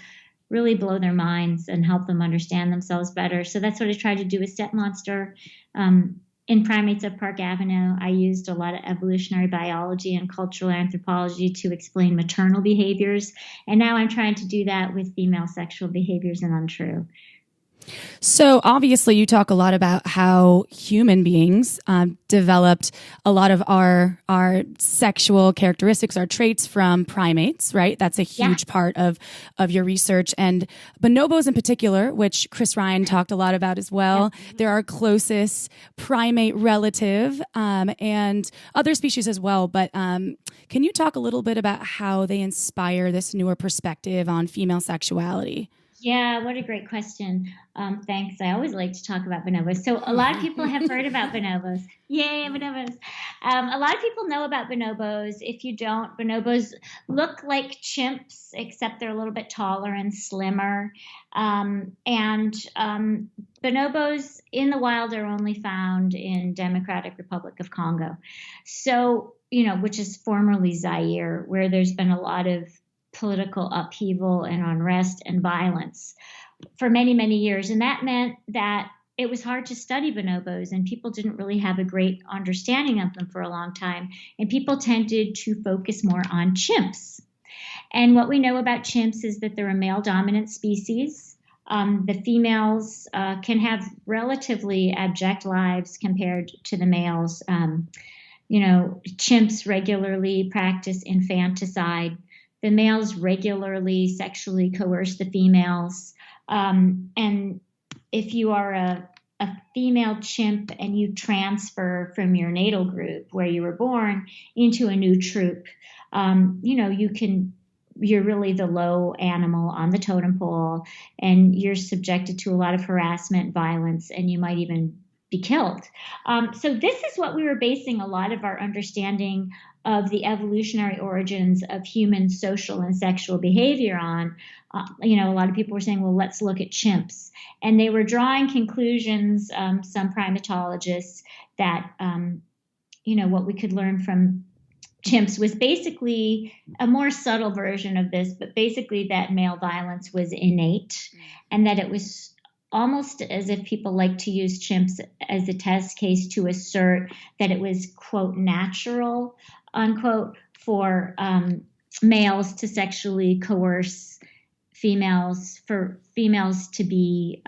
really blow their minds and help them understand themselves better. So that's what I tried to do with Step Monster. In Primates of Park Avenue, I used a lot of evolutionary biology and cultural anthropology to explain maternal behaviors. And now I'm trying to do that with female sexual behaviors in Untrue. So obviously you talk a lot about how human beings developed a lot of our sexual characteristics, our traits from primates, right? That's a huge part of your research. And bonobos in particular, which Chris Ryan talked a lot about as well, they're our closest primate relative, and other species as well. But can you talk a little bit about how they inspire this newer perspective on female sexuality? Yeah, what a great question. Thanks. I always like to talk about bonobos. So a lot of people have heard about bonobos. Yay, bonobos. A lot of people know about bonobos. If you don't, bonobos look like chimps, except they're a little bit taller and slimmer. Bonobos in the wild are only found in Democratic Republic of Congo. So, which is formerly Zaire, where there's been a lot of political upheaval and unrest and violence for many, many years. And that meant that it was hard to study bonobos, and people didn't really have a great understanding of them for a long time. And people tended to focus more on chimps. And what we know about chimps is that they're a male-dominant species. The females can have relatively abject lives compared to the males. Chimps regularly practice infanticide. The males regularly sexually coerce the females. And if you are a female chimp and you transfer from your natal group where you were born into a new troop, you can you're really the low animal on the totem pole, and you're subjected to a lot of harassment, violence, and you might even be killed. So this is what we were basing a lot of our understanding of the evolutionary origins of human social and sexual behavior on. A lot of people were saying, well, let's look at chimps. And they were drawing conclusions, some primatologists, that, what we could learn from chimps was basically a more subtle version of this, but basically that male violence was innate, and that it was almost as if people like to use chimps as a test case to assert that it was, quote, natural, unquote, for males to sexually coerce females, for females to be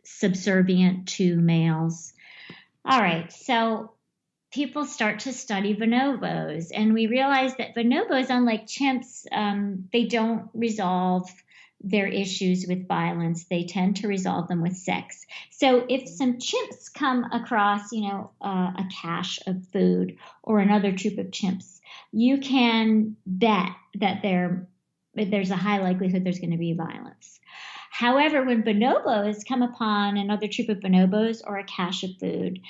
subservient to males. All right, so people start to study bonobos, and we realize that bonobos, unlike chimps, they don't resolve their issues with violence. They tend to resolve them with sex. So if some chimps come across, a cache of food or another troop of chimps, you can bet that there's a high likelihood there's going to be violence. However, when bonobos come upon another troop of bonobos or a cache of food,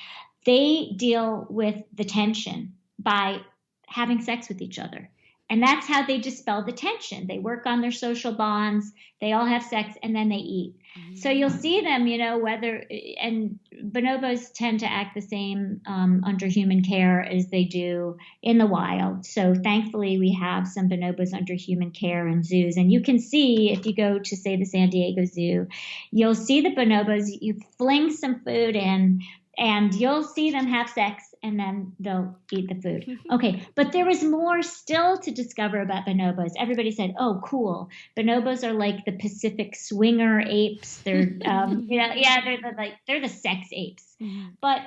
they deal with the tension by having sex with each other. And that's how they dispel the tension. They work on their social bonds, they all have sex, and then they eat. So you'll see them, and bonobos tend to act the same under human care as they do in the wild. So thankfully, we have some bonobos under human care in zoos. And you can see, if you go to, say, the San Diego Zoo, you'll see the bonobos, you fling some food in, and you'll see them have sex, and then they'll eat the food. Okay, but there was more still to discover about bonobos. Everybody said, oh, cool. Bonobos are like the Pacific swinger apes. They're, they're the sex apes. Mm-hmm. But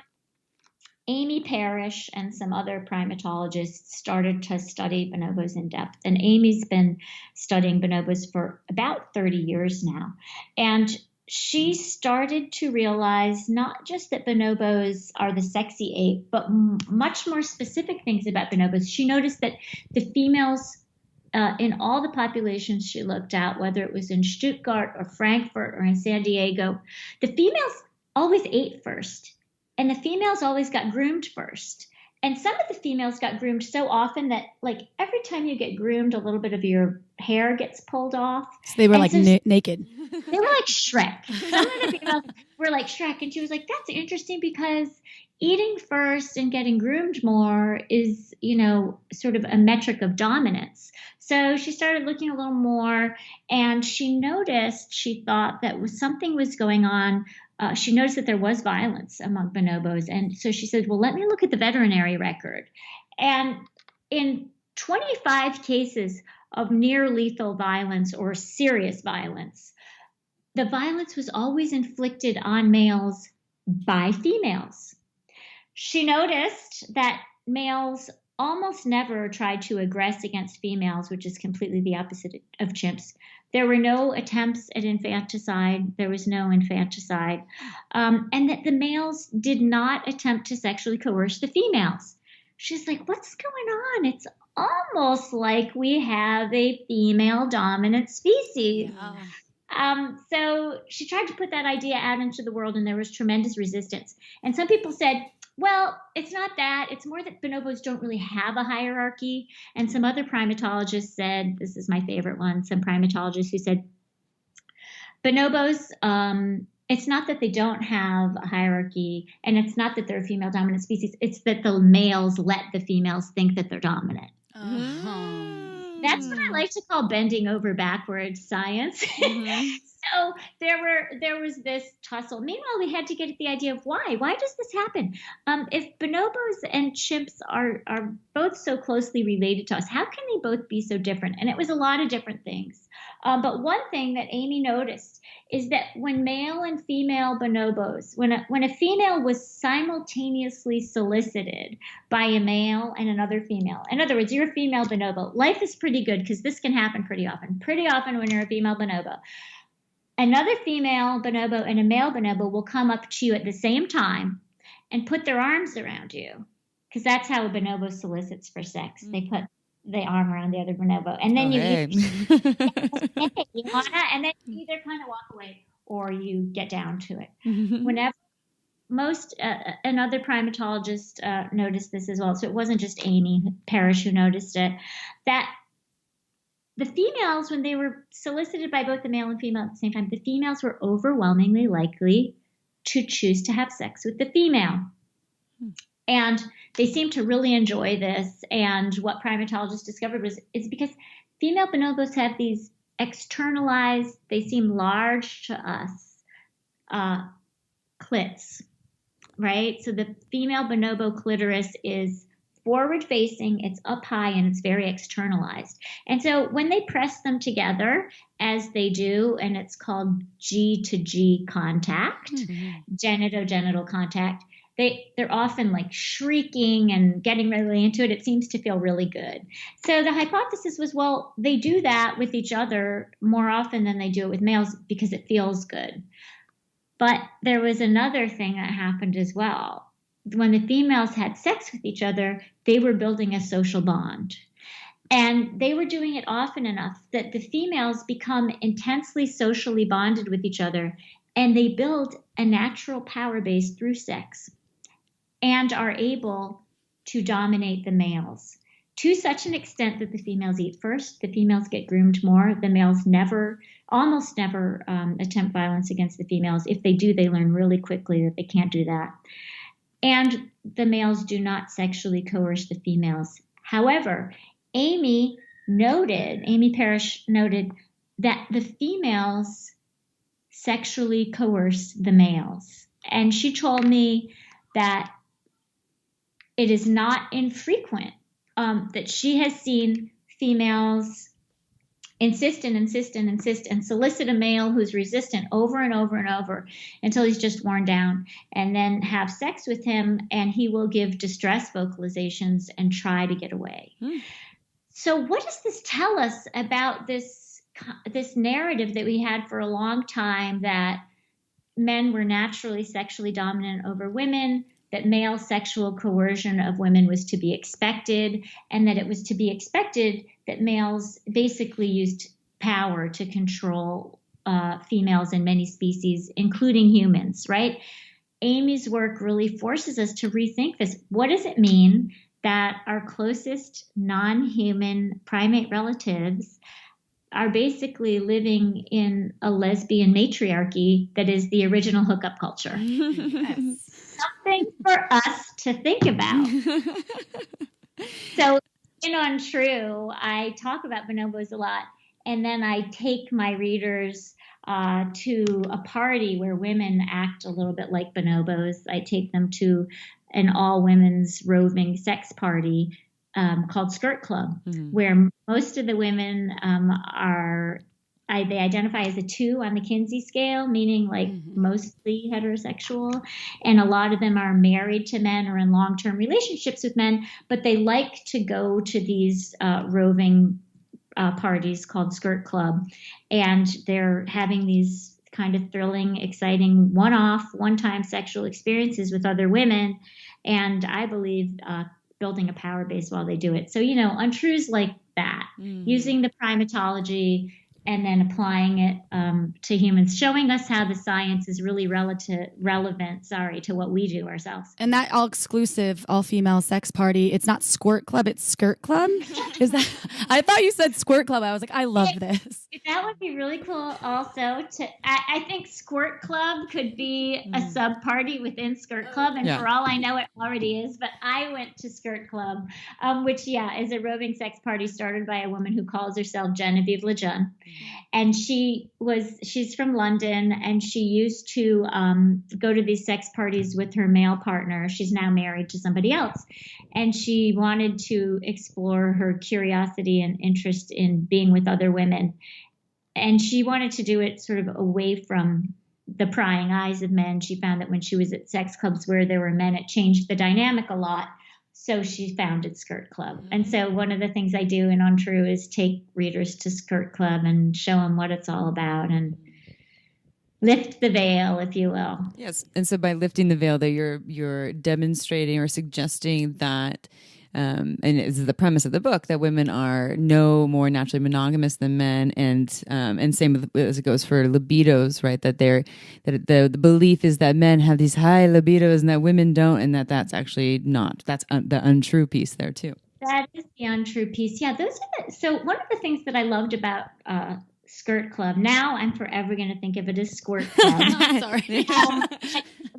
Amy Parrish and some other primatologists started to study bonobos in depth. And Amy's been studying bonobos for about 30 years now. And she started to realize not just that bonobos are the sexy ape, but much more specific things about bonobos. She noticed that the females in all the populations she looked at, whether it was in Stuttgart or Frankfurt or in San Diego, the females always ate first, and the females always got groomed first. And some of the females got groomed so often that, like, every time you get groomed, a little bit of your hair gets pulled off. So they were naked. They were like Shrek. Some of the females were like Shrek. And she was like, that's interesting because eating first and getting groomed more is, sort of a metric of dominance. So she started looking a little more, and she thought that something was going on. She noticed that there was violence among bonobos. And so she said, well, let me look at the veterinary record. And in 25 cases of near lethal violence or serious violence, the violence was always inflicted on males by females. She noticed that males almost never tried to aggress against females, which is completely the opposite of chimps. There were no attempts at infanticide. There was no infanticide. And that the males did not attempt to sexually coerce the females. She's like, what's going on? It's almost like we have a female dominant species. Yeah. So she tried to put that idea out into the world, and there was tremendous resistance. And some people said, well, it's not that. It's more that bonobos don't really have a hierarchy. And some other primatologists said, this is my favorite one, some primatologists who said, bonobos, it's not that they don't have a hierarchy, and it's not that they're a female dominant species. It's that the males let the females think that they're dominant. That's what I like to call bending over backwards science. Mm-hmm. So there was this tussle. Meanwhile, we had to get at the idea of why. Why does this happen? If bonobos and chimps are both so closely related to us, how can they both be so different? And it was a lot of different things. But one thing that Amy noticed is that when male and female bonobos, when a female was simultaneously solicited by a male and another female, in other words, you're a female bonobo, life is pretty good because this can happen pretty often. Pretty often when you're a female bonobo, another female bonobo and a male bonobo will come up to you at the same time and put their arms around you, because that's how a bonobo solicits for sex. They put the arm around the other bonobo. And then Okay. you wanna, and then you either kind of walk away or you get down to it. Whenever and other primatologists noticed this as well. So it wasn't just Amy Parrish who noticed it, that the females, when they were solicited by both the male and female at the same time, the females were overwhelmingly likely to choose to have sex with the female. And they seemed to really enjoy this. And what primatologists discovered is because female bonobos have these externalized, they seem large to us, clits, right? So the female bonobo clitoris is forward facing, it's up high, and it's very externalized. And so when they press them together, as they do, and it's called G to G contact, genito-genital contact, they're often like shrieking and getting really into it. It seems to feel really good. So the hypothesis was, well, they do that with each other more often than they do it with males because it feels good. But there was another thing that happened as well. When the females had sex with each other, they were building a social bond. And they were doing it often enough that the females become intensely socially bonded with each other, and they build a natural power base through sex and are able to dominate the males to such an extent that the females eat first, the females get groomed more, the males almost never attempt violence against the females. If they do, they learn really quickly that they can't do that. And the males do not sexually coerce the females. However, Amy Parrish noted that the females sexually coerce the males. And she told me that it is not infrequent that she has seen females insist and solicit a male who's resistant over and over and over until he's just worn down, and then have sex with him, and he will give distress vocalizations and try to get away. So what does this tell us about this narrative that we had for a long time, that men were naturally sexually dominant over women, that male sexual coercion of women was to be expected, and that it was to be expected that males basically used power to control females in many species, including humans, right? Amy's work really forces us to rethink this. What does it mean that our closest non-human primate relatives are basically living in a lesbian matriarchy that is the original hookup culture? Yes. Something for us to think about. So in UNTRUE, I talk about bonobos a lot, and then I take my readers to a party where women act a little bit like bonobos. I take them to an all-women's roving sex party called Skirt Club, where most of the women they identify as a 2 on the Kinsey scale, meaning like mostly heterosexual. And a lot of them are married to men or in long-term relationships with men, but they like to go to these roving parties called Skirt Club. And they're having these kind of thrilling, exciting, one-time sexual experiences with other women. And I believe building a power base while they do it. So, UNTRUE's like that, using the primatology and then applying it to humans, showing us how the science is really relevant to what we do ourselves. And that all-exclusive, all-female sex party, it's not Squirt Club, it's Skirt Club? Is that? I thought you said Squirt Club. I was like, I love this. That would be really cool also. I think Squirt Club could be a sub-party within Skirt Club, and for all I know, it already is. But I went to Skirt Club, which, is a roving sex party started by a woman who calls herself Genevieve Lejeune. And she's from London, and she used to go to these sex parties with her male partner. She's now married to somebody else. And she wanted to explore her curiosity and interest in being with other women. And she wanted to do it sort of away from the prying eyes of men. She found that when she was at sex clubs where there were men, it changed the dynamic a lot. So she founded Skirt Club. And so one of the things I do in UNTRUE is take readers to Skirt Club and show them what it's all about and lift the veil, if you will. Yes. And so by lifting the veil, that you're demonstrating or suggesting that and this is the premise of the book, that women are no more naturally monogamous than men, and same as it goes for libidos, right? That the belief is that men have these high libidos and that women don't, and that's actually not. That's the untrue piece there too. That is the untrue piece. Yeah, those are so one of the things that I loved about Skirt Club. Now I'm forever going to think of it as Squirt Club. Sorry.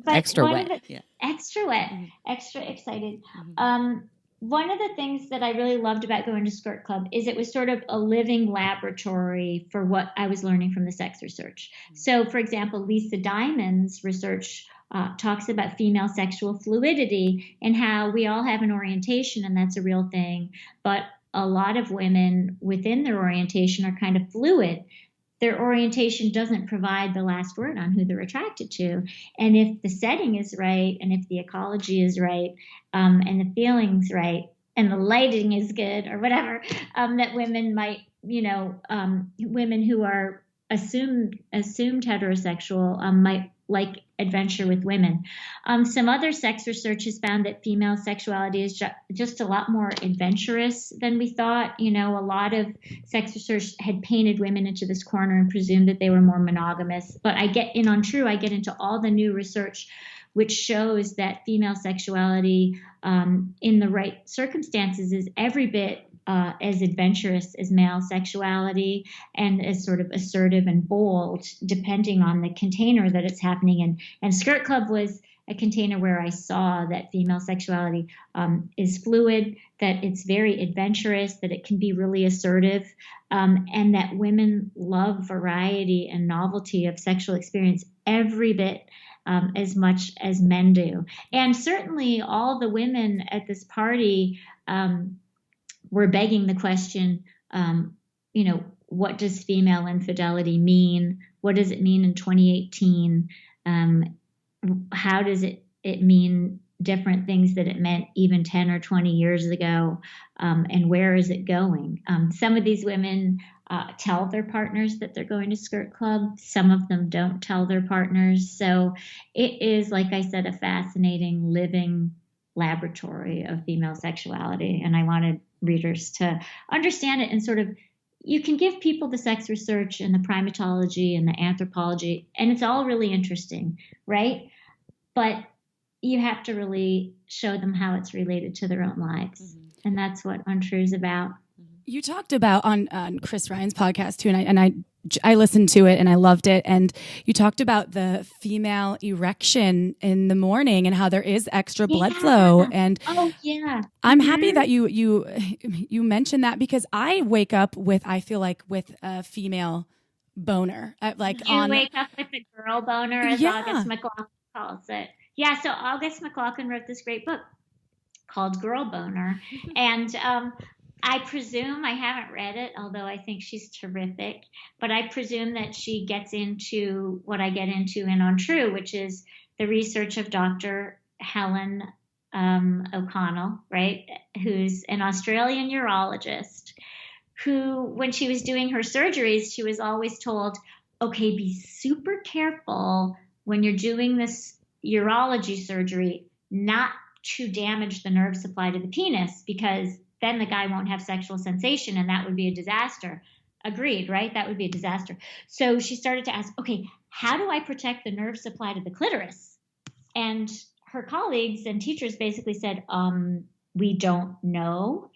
But Extra wet. Extra wet. Mm-hmm. Extra excited. One of the things that I really loved about going to Skirt Club is it was sort of a living laboratory for what I was learning from the sex research. So, for example, Lisa Diamond's research talks about female sexual fluidity and how we all have an orientation, and that's a real thing. But a lot of women within their orientation are kind of fluid. Their orientation doesn't provide the last word on who they're attracted to. And if the setting is right, and if the ecology is right, and the feeling's right, and the lighting is good, or whatever, that women might, women who are assumed heterosexual might like adventure with women. Some other sex research has found that female sexuality is just a lot more adventurous than we thought. A lot of sex research had painted women into this corner and presumed that they were more monogamous. But I get into all the new research which shows that female sexuality in the right circumstances is every bit as adventurous as male sexuality, and as sort of assertive and bold, depending on the container that it's happening in. And Skirt Club was a container where I saw that female sexuality is fluid, that it's very adventurous, that it can be really assertive, and that women love variety and novelty of sexual experience every bit as much as men do. And certainly all the women at this party were begging the question, what does female infidelity mean? What does it mean in 2018? How does it mean different things that it meant even 10 or 20 years ago? And where is it going? Some of these women tell their partners that they're going to Skirt Club. Some of them don't tell their partners. So it is, like I said, a fascinating living laboratory of female sexuality. And I wanted readers to understand it, and sort of, you can give people the sex research and the primatology and the anthropology, and it's all really interesting, right? But you have to really show them how it's related to their own lives. Mm-hmm. And that's what Untrue is about. You talked about on Chris Ryan's podcast too, and I listened to it and I loved it. And you talked about the female erection in the morning and how there is extra blood flow. And I'm happy that you mentioned that, because I wake up with a female boner. Wake up with a girl boner, as August McLaughlin calls it. Yeah. So August McLaughlin wrote this great book called Girl Boner, and I presume, I haven't read it, although I think she's terrific, but I presume that she gets into what I get into in Untrue, which is the research of Dr. Helen O'Connell, right, who's an Australian urologist, who, when she was doing her surgeries, she was always told, okay, be super careful when you're doing this urology surgery not to damage the nerve supply to the penis, because then the guy won't have sexual sensation, and that would be a disaster. Agreed, right? That would be a disaster. So she started to ask, okay, how do I protect the nerve supply to the clitoris? And her colleagues and teachers basically said, we don't know.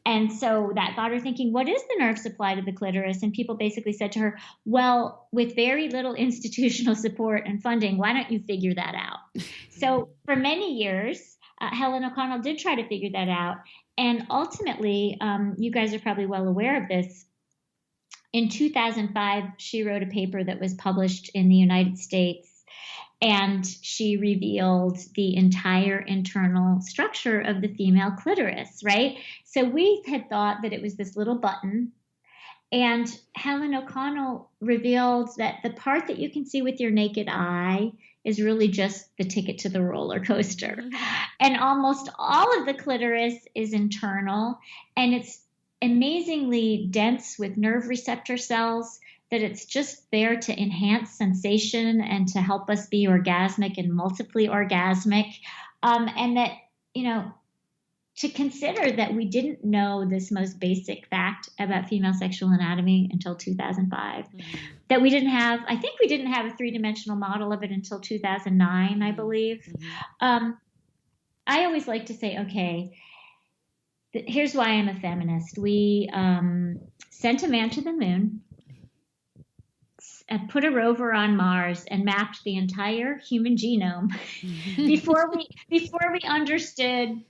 And so that got her thinking, what is the nerve supply to the clitoris? And people basically said to her, well, with very little institutional support and funding, why don't you figure that out? So for many years, Helen O'Connell did try to figure that out. And ultimately, you guys are probably well aware of this. In 2005, she wrote a paper that was published in the United States, and she revealed the entire internal structure of the female clitoris, right? So we had thought that it was this little button, and Helen O'Connell revealed that the part that you can see with your naked eye is really just the ticket to the roller coaster. And almost all of the clitoris is internal, and it's amazingly dense with nerve receptor cells, that it's just there to enhance sensation and to help us be orgasmic and multiply orgasmic. And that, to consider that we didn't know this most basic fact about female sexual anatomy until 2005. That we didn't have, I think we didn't have a three-dimensional model of it until 2009, I believe. I always like to say, okay, here's why I'm a feminist. We sent a man to the moon, put a rover on Mars, and mapped the entire human genome before we understood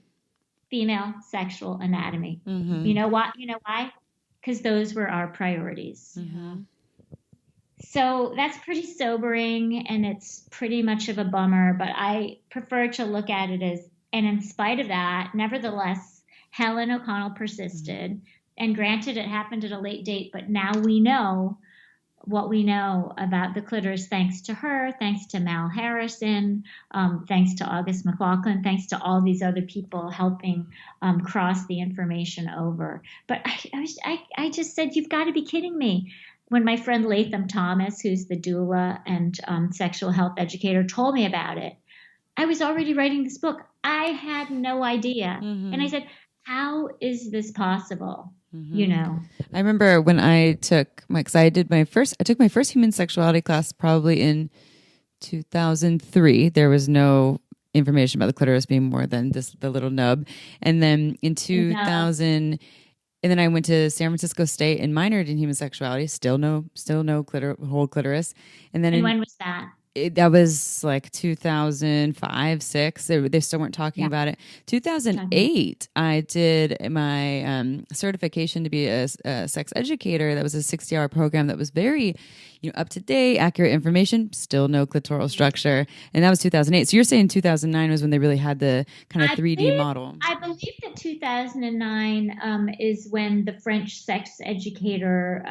female sexual anatomy. You know what? You know why? Because those were our priorities. So that's pretty sobering, and it's pretty much of a bummer, but I prefer to look at it as, and in spite of that, nevertheless, Helen O'Connell persisted, and granted it happened at a late date, but now we know what we know about the clitoris thanks to her, thanks to Mal Harrison, thanks to August McLaughlin, thanks to all these other people helping cross the information over. But I just said, you've got to be kidding me. When my friend Latham Thomas, who's the doula and sexual health educator, told me about it, I was already writing this book. I had no idea. And I said, how is this possible? You know, I remember when I took my first human sexuality class probably in 2003. There was no information about the clitoris being more than the little nub. And then in 2000, and then I went to San Francisco State and minored in human sexuality. Still no whole clitoris. And then when was that? That was like 2005, 6. They still weren't talking about it. 2008, I did my certification to be a sex educator. That was a 60-hour program that was very, up to date, accurate information. Still no clitoral structure, and that was 2008. So you're saying 2009 was when they really had the kind of 3D model. I believe that 2009 is when the French sex educator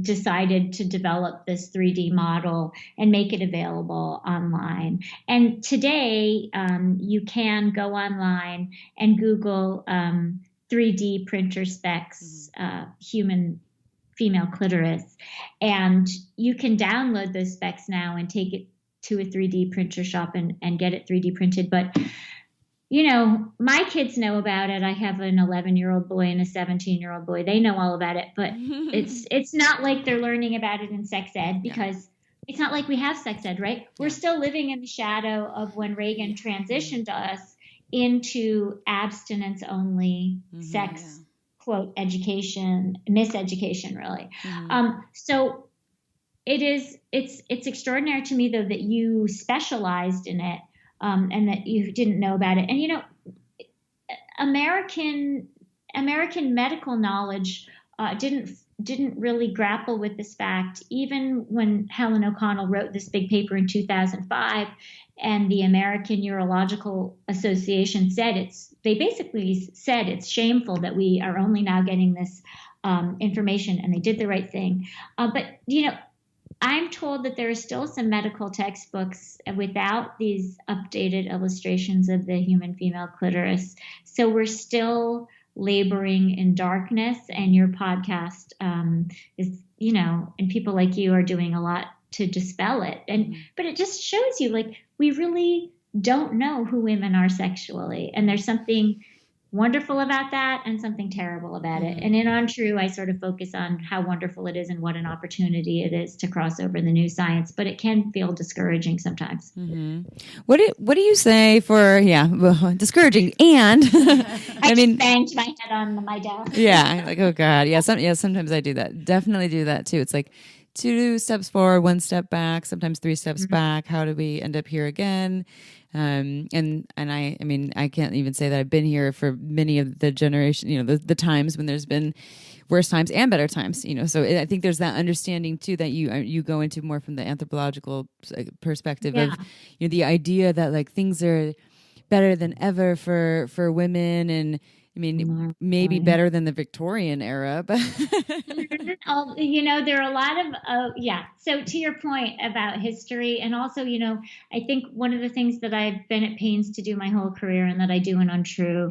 decided to develop this 3D model and make it available online. And today, you can go online and Google 3D printer specs, human female clitoris, and you can download those specs now and take it to a 3D printer shop and get it 3D printed. But my kids know about it. I have an 11-year-old boy and a 17-year-old boy. They know all about it, but it's not like they're learning about it in sex ed, because it's not like we have sex ed, right? We're still living in the shadow of when Reagan transitioned us into abstinence-only sex, quote, education, miseducation, really. So it's extraordinary to me, though, that you specialized in it. And that you didn't know about it. And, American medical knowledge didn't really grapple with this fact, even when Helen O'Connell wrote this big paper in 2005, and the American Urological Association they basically said it's shameful that we are only now getting this information, and they did the right thing. But I'm told that there are still some medical textbooks without these updated illustrations of the human female clitoris. So we're still laboring in darkness, and your podcast is, and people like you are doing a lot to dispel it. But it just shows you, like, we really don't know who women are sexually. And there's something wonderful about that and something terrible about it. And in Untrue, I sort of focus on how wonderful it is and what an opportunity it is to cross over the new science, but it can feel discouraging sometimes. What do you say for discouraging? And I banged my head on my desk. Like, oh God, sometimes I do that. Definitely do that too. It's like 2 steps forward, 1 step back, sometimes 3 steps back. How do we end up here again? And I can't even say that I've been here for many of the generation, the times when there's been worse times and better times, so I think there's that understanding too, that you go into more from the anthropological perspective of, the idea that, like, things are better than ever for women, and I mean, maybe Marvelously. better than the Victorian era, but There are a lot of, yeah. So to your point about history, and also, I think one of the things that I've been at pains to do my whole career and that I do in Untrue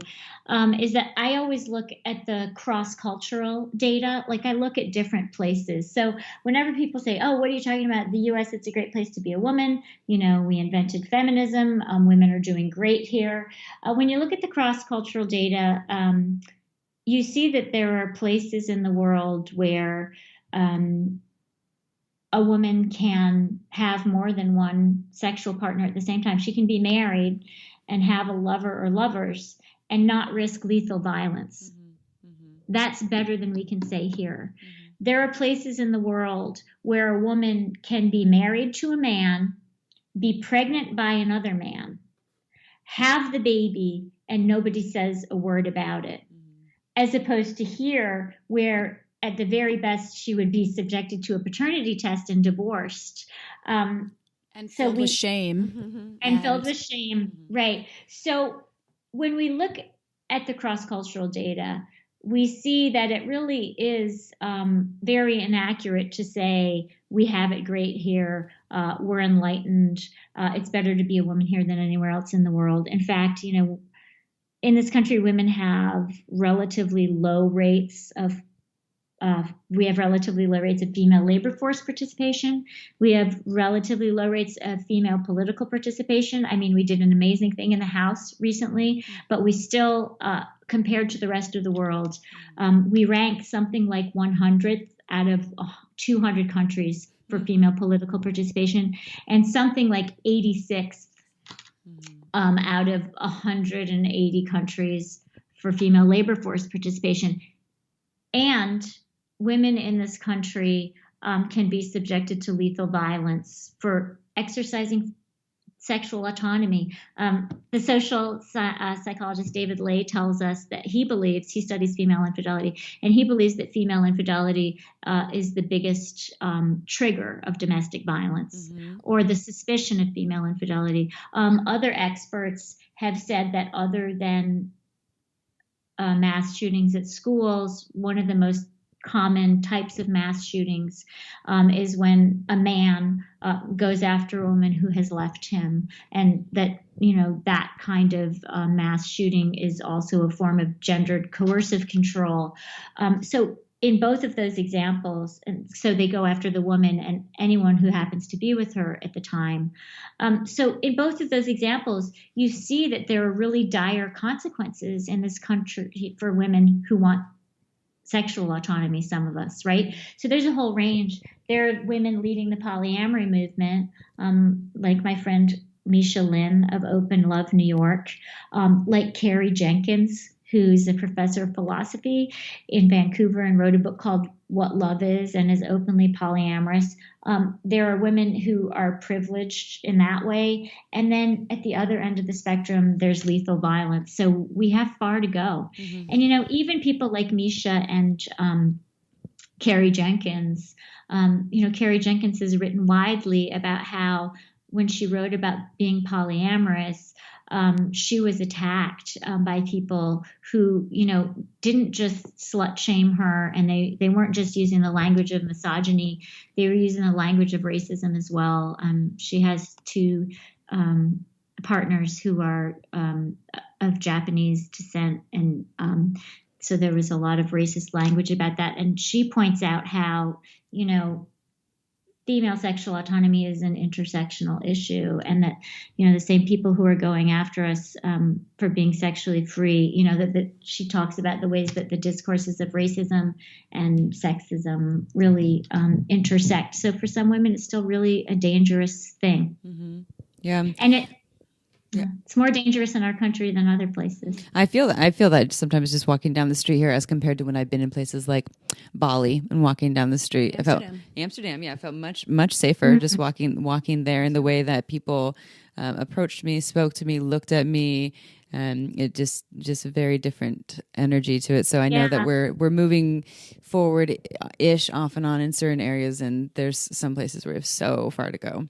is that I always look at the cross-cultural data. Like I look at different places. So whenever people say, oh, what are you talking about? The US, it's a great place to be a woman. We invented feminism. Women are doing great here. When you look at the cross-cultural data, you see that there are places in the world where a woman can have more than one sexual partner at the same time. She can be married and have a lover or lovers and not risk lethal violence. That's better than we can say here. There are places in the world where a woman can be married to a man, be pregnant by another man, have the baby, and nobody says a word about it. As opposed to here, where at the very best she would be subjected to a paternity test and divorced. And filled with shame. And filled with shame, right. So when we look at the cross-cultural data, we see that it really is very inaccurate to say we have it great here, we're enlightened, it's better to be a woman here than anywhere else in the world. In fact, in this country, women have relatively low rates of female labor force participation. We have relatively low rates of female political participation. I mean, we did an amazing thing in the House recently, but we still, compared to the rest of the world, we rank something like 100th out of 200 countries for female political participation, and something like 86th out of 180 countries for female labor force participation. And women in this country can be subjected to lethal violence for exercising sexual autonomy. The social psychologist David Ley tells us that he studies female infidelity, and he believes that female infidelity is the biggest trigger of domestic violence, or the suspicion of female infidelity. Other experts have said that other than mass shootings at schools, one of the most common types of mass shootings is when a man goes after a woman who has left him, and that that kind of mass shooting is also a form of gendered coercive control. So in both of those examples, and so they go after the woman and anyone who happens to be with her at the time. So in both of those examples, you see that there are really dire consequences in this country for women who want sexual autonomy, some of us, right? So there's a whole range. There are women leading the polyamory movement, like my friend Misha Lin of Open Love New York, like Carrie Jenkins, who's a professor of philosophy in Vancouver and wrote a book called What Love Is and is openly polyamorous. There are women who are privileged in that way. And then at the other end of the spectrum, there's lethal violence. So we have far to go. And, even people like Misha and Carrie Jenkins, Carrie Jenkins has written widely about how when she wrote about being polyamorous, she was attacked by people who, didn't just slut shame her, and they weren't just using the language of misogyny, they were using the language of racism as well. She has two partners who are of Japanese descent, and so there was a lot of racist language about that. And she points out how, female sexual autonomy is an intersectional issue, and that the same people who are going after us for being sexually free, that she talks about the ways that the discourses of racism and sexism really intersect. So for some women, it's still really a dangerous thing. Yeah, and it's more dangerous in our country than other places. I feel that sometimes just walking down the street here, as compared to when I've been in places like Bali and walking down the street. Amsterdam. I felt much safer just walking there, in the way that people approached me, spoke to me, looked at me. It just a very different energy to it. So I know that we're moving forward ish off and on in certain areas, and there's some places where we have so far to go.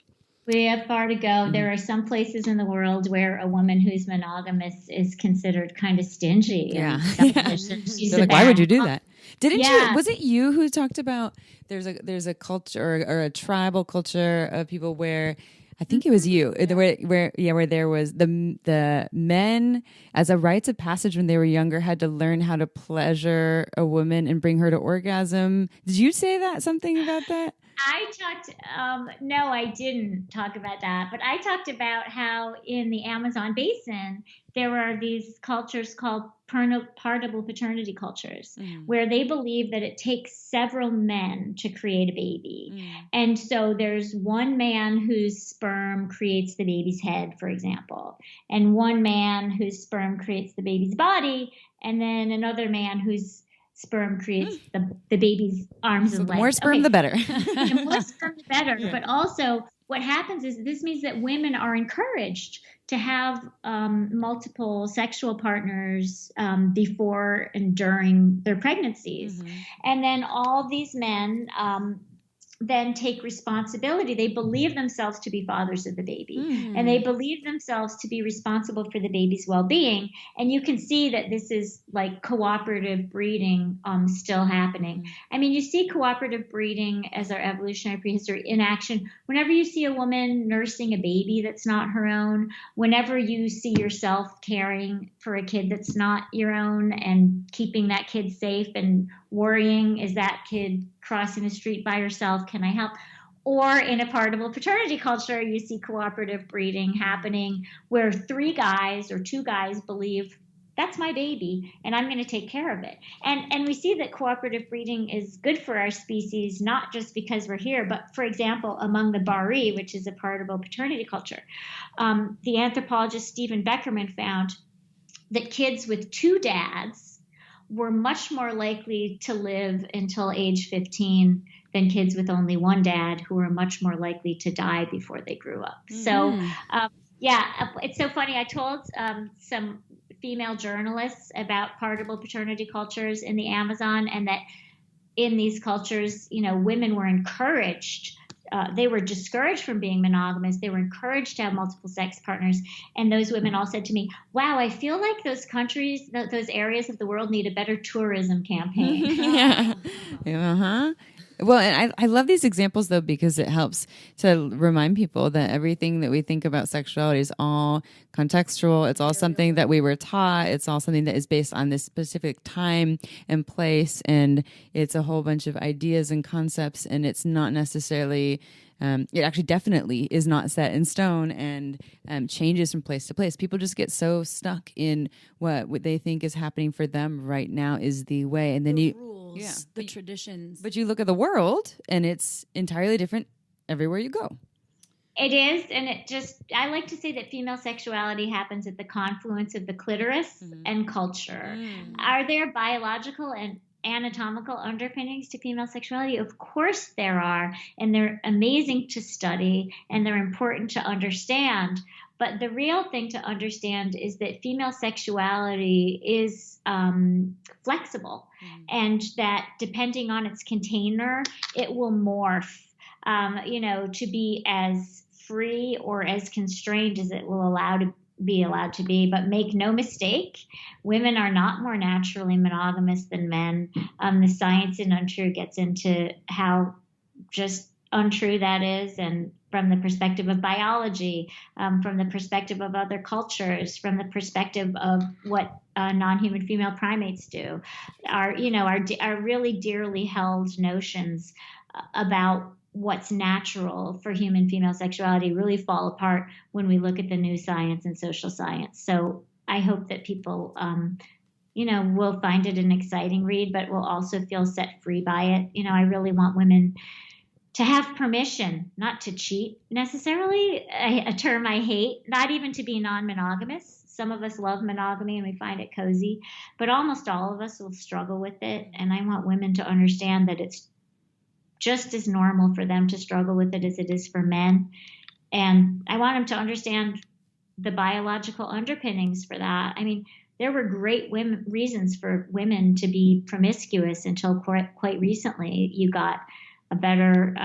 We have far to go. There are some places in the world where a woman who's monogamous is considered kind of stingy and selfish. And she's They're like, why would you do that? Didn't Yeah. you? Was it you who talked about there's a culture or a tribal culture of people where I think it was you where there was the men as a rites of passage when they were younger had to learn how to pleasure a woman and bring her to orgasm. Did you say something about that? I talked, no, I didn't talk about that, but I talked about how in the Amazon basin, there are these cultures called partible paternity cultures, where they believe that it takes several men to create a baby. And so there's one man whose sperm creates the baby's head, for example, and one man whose sperm creates the baby's body, and then another man whose sperm creates the baby's arms and legs. The more sperm, the better. The more sperm, the better. Yeah. But also what happens is this means that women are encouraged to have multiple sexual partners before and during their pregnancies. And then all these men then take responsibility. They believe themselves to be fathers of the baby, and they believe themselves to be responsible for the baby's well-being. And you can see that this is like cooperative breeding still happening. I mean, you see cooperative breeding as our evolutionary prehistory in action whenever you see a woman nursing a baby that's not her own, whenever you see yourself caring for a kid that's not your own and keeping that kid safe and worrying, is that kid crossing the street by herself? Can I help? Or in a partible paternity culture, you see cooperative breeding happening where 3 guys or 2 guys believe that's my baby and I'm going to take care of it. And we see that cooperative breeding is good for our species, not just because we're here, but for example, among the Bari, which is a partible paternity culture, the anthropologist Stephen Beckerman found that kids with 2 dads were much more likely to live until age 15 than kids with only 1 dad, who were much more likely to die before they grew up. So, it's so funny. I told some female journalists about partible paternity cultures in the Amazon, and that in these cultures, women were encouraged. They were discouraged from being monogamous. They were encouraged to have multiple sex partners. And those women all said to me, wow, I feel like those countries, those areas of the world need a better tourism campaign. Well, and I love these examples, though, because it helps to remind people that everything that we think about sexuality is all contextual. It's all something that we were taught. It's all something that is based on this specific time and place. And it's a whole bunch of ideas and concepts. And it's not necessarily, it actually definitely is not set in stone and changes from place to place. People just get so stuck in what they think is happening for them right now is the way. And then the traditions. But you look at the world and it's entirely different everywhere you go. It is. And I like to say that female sexuality happens at the confluence of the clitoris and culture. Are there biological and anatomical underpinnings to female sexuality? Of course there are. And they're amazing to study and they're important to understand. But the real thing to understand is that female sexuality is flexible, and that depending on its container, it will morph, to be as free or as constrained as it will be allowed to be. But make no mistake, women are not more naturally monogamous than men. The science in Untrue gets into how just untrue that is, and from the perspective of biology, from the perspective of other cultures, from the perspective of what non-human female primates do, are really dearly held notions about what's natural for human female sexuality really fall apart when we look at the new science and social science. So I hope that people will find it an exciting read, but will also feel set free by it. I really want women to have permission not to cheat necessarily, a term I hate, not even to be non-monogamous. Some of us love monogamy and we find it cozy, but almost all of us will struggle with it. And I want women to understand that it's just as normal for them to struggle with it as it is for men. And I want them to understand the biological underpinnings for that. I mean, there were great reasons for women to be promiscuous until quite recently. You got a better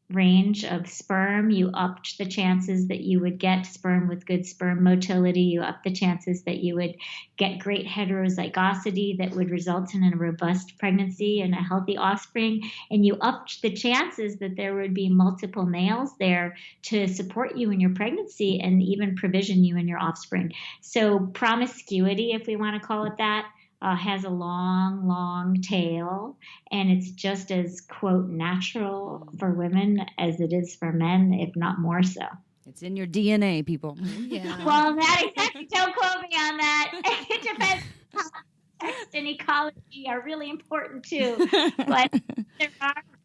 range of sperm. You upped the chances that you would get sperm with good sperm motility. You upped the chances that you would get great heterozygosity that would result in a robust pregnancy and a healthy offspring. And you upped the chances that there would be multiple males there to support you in your pregnancy and even provision you in your offspring. So promiscuity, if we want to call it that, has a long, long tail, and it's just as, quote, natural for women as it is for men, if not more so. It's in your DNA, people. Yeah. Well, that exactly. Don't quote me on that. It depends. Context and ecology are really important too. But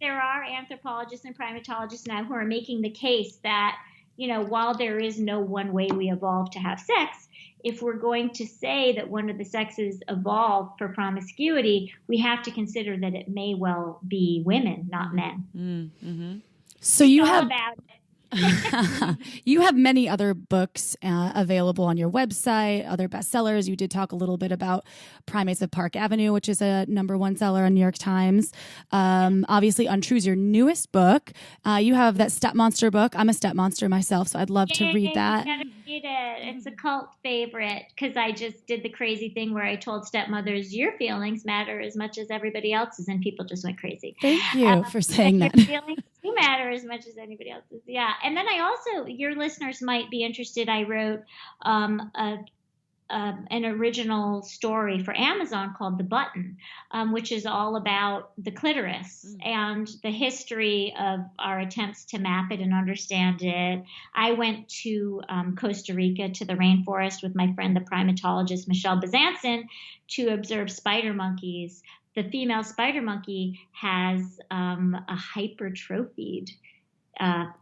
there are anthropologists and primatologists now who are making the case that, while there is no one way we evolved to have sex, if we're going to say that one of the sexes evolved for promiscuity, we have to consider that it may well be women, not men. Mm-hmm. So you It's all have about it. you have many other books available on your website, other bestsellers. You did talk a little bit about Primates of Park Avenue, which is a #1 seller on New York Times. Obviously, Untrue is your newest book. You have that Step Monster book. I'm a step monster myself, so I'd love to read that. You gotta read it. It's a cult favorite because I just did the crazy thing where I told stepmothers, your feelings matter as much as everybody else's, and people just went crazy. Thank you for saying that. Your feelings do matter as much as anybody else's. Yeah. And then I also, your listeners might be interested, I wrote an original story for Amazon called The Button, which is all about the clitoris and the history of our attempts to map it and understand it. I went to Costa Rica to the rainforest with my friend, the primatologist Michelle Bezanson, to observe spider monkeys. The female spider monkey has a hypertrophied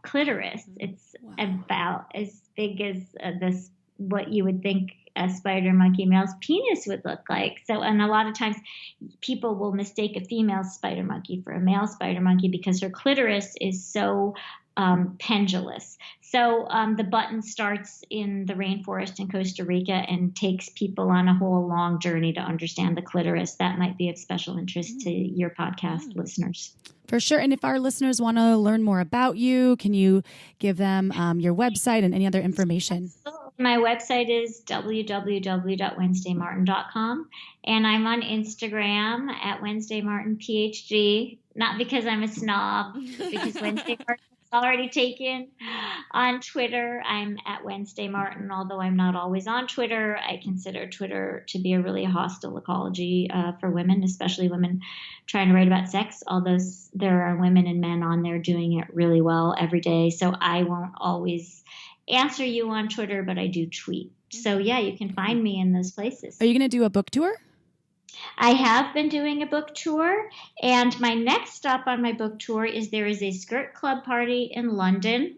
clitoris. It's about as big as what you would think a spider monkey male's penis would look like. So, and a lot of times people will mistake a female spider monkey for a male spider monkey because her clitoris is so pendulous. So The Button starts in the rainforest in Costa Rica and takes people on a whole long journey to understand the clitoris. That might be of special interest to your podcast listeners. For sure. And if our listeners want to learn more about you, can you give them your website and any other information? My website is www.wednesdaymartin.com, and I'm on Instagram at Wednesday Martin Ph.D. Not because I'm a snob, but because Wednesday Martin is already taken. On Twitter, I'm at Wednesday Martin, although I'm not always on Twitter. I consider Twitter to be a really hostile ecology for women, especially women trying to write about sex, although there are women and men on there doing it really well every day. So I won't always answer you on Twitter, but I do tweet. So yeah, you can find me in those places. Are you going to do a book tour? I have been doing a book tour, and my next stop on my book tour is there is a skirt club party in London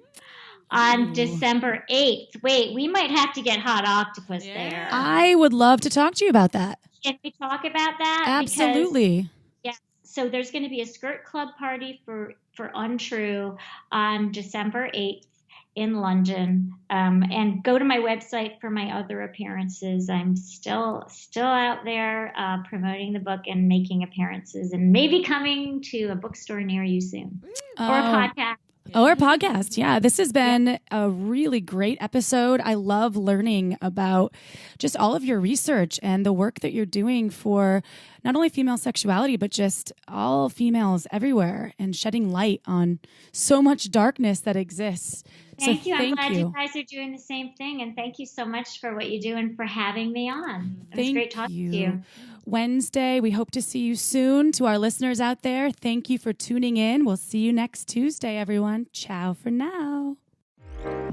on December 8th. Wait, we might have to get Hot Octopus there. I would love to talk to you about that. Can we talk about that? Absolutely. Yeah. So there's going to be a skirt club party for Untrue on December 8th. In London, and go to my website for my other appearances. I'm still out there promoting the book and making appearances, and maybe coming to a bookstore near you soon, or a podcast. Oh, our podcast. Yeah, this has been a really great episode. I love learning about just all of your research and the work that you're doing for not only female sexuality, but just all females everywhere and shedding light on so much darkness that exists. Thank you. I'm glad you. you guys are doing the same thing. And thank you so much for what you do and for having me on. It was great talking to you. Wednesday, we hope to see you soon. To our listeners out there, thank you for tuning in. We'll see you next Tuesday, everyone. Ciao for now.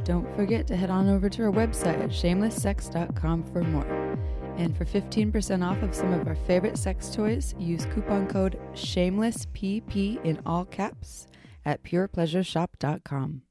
Don't forget to head on over to our website at shamelesssex.com for more. And for 15% off of some of our favorite sex toys, use coupon code SHAMELESSPP in all caps at purepleasureshop.com.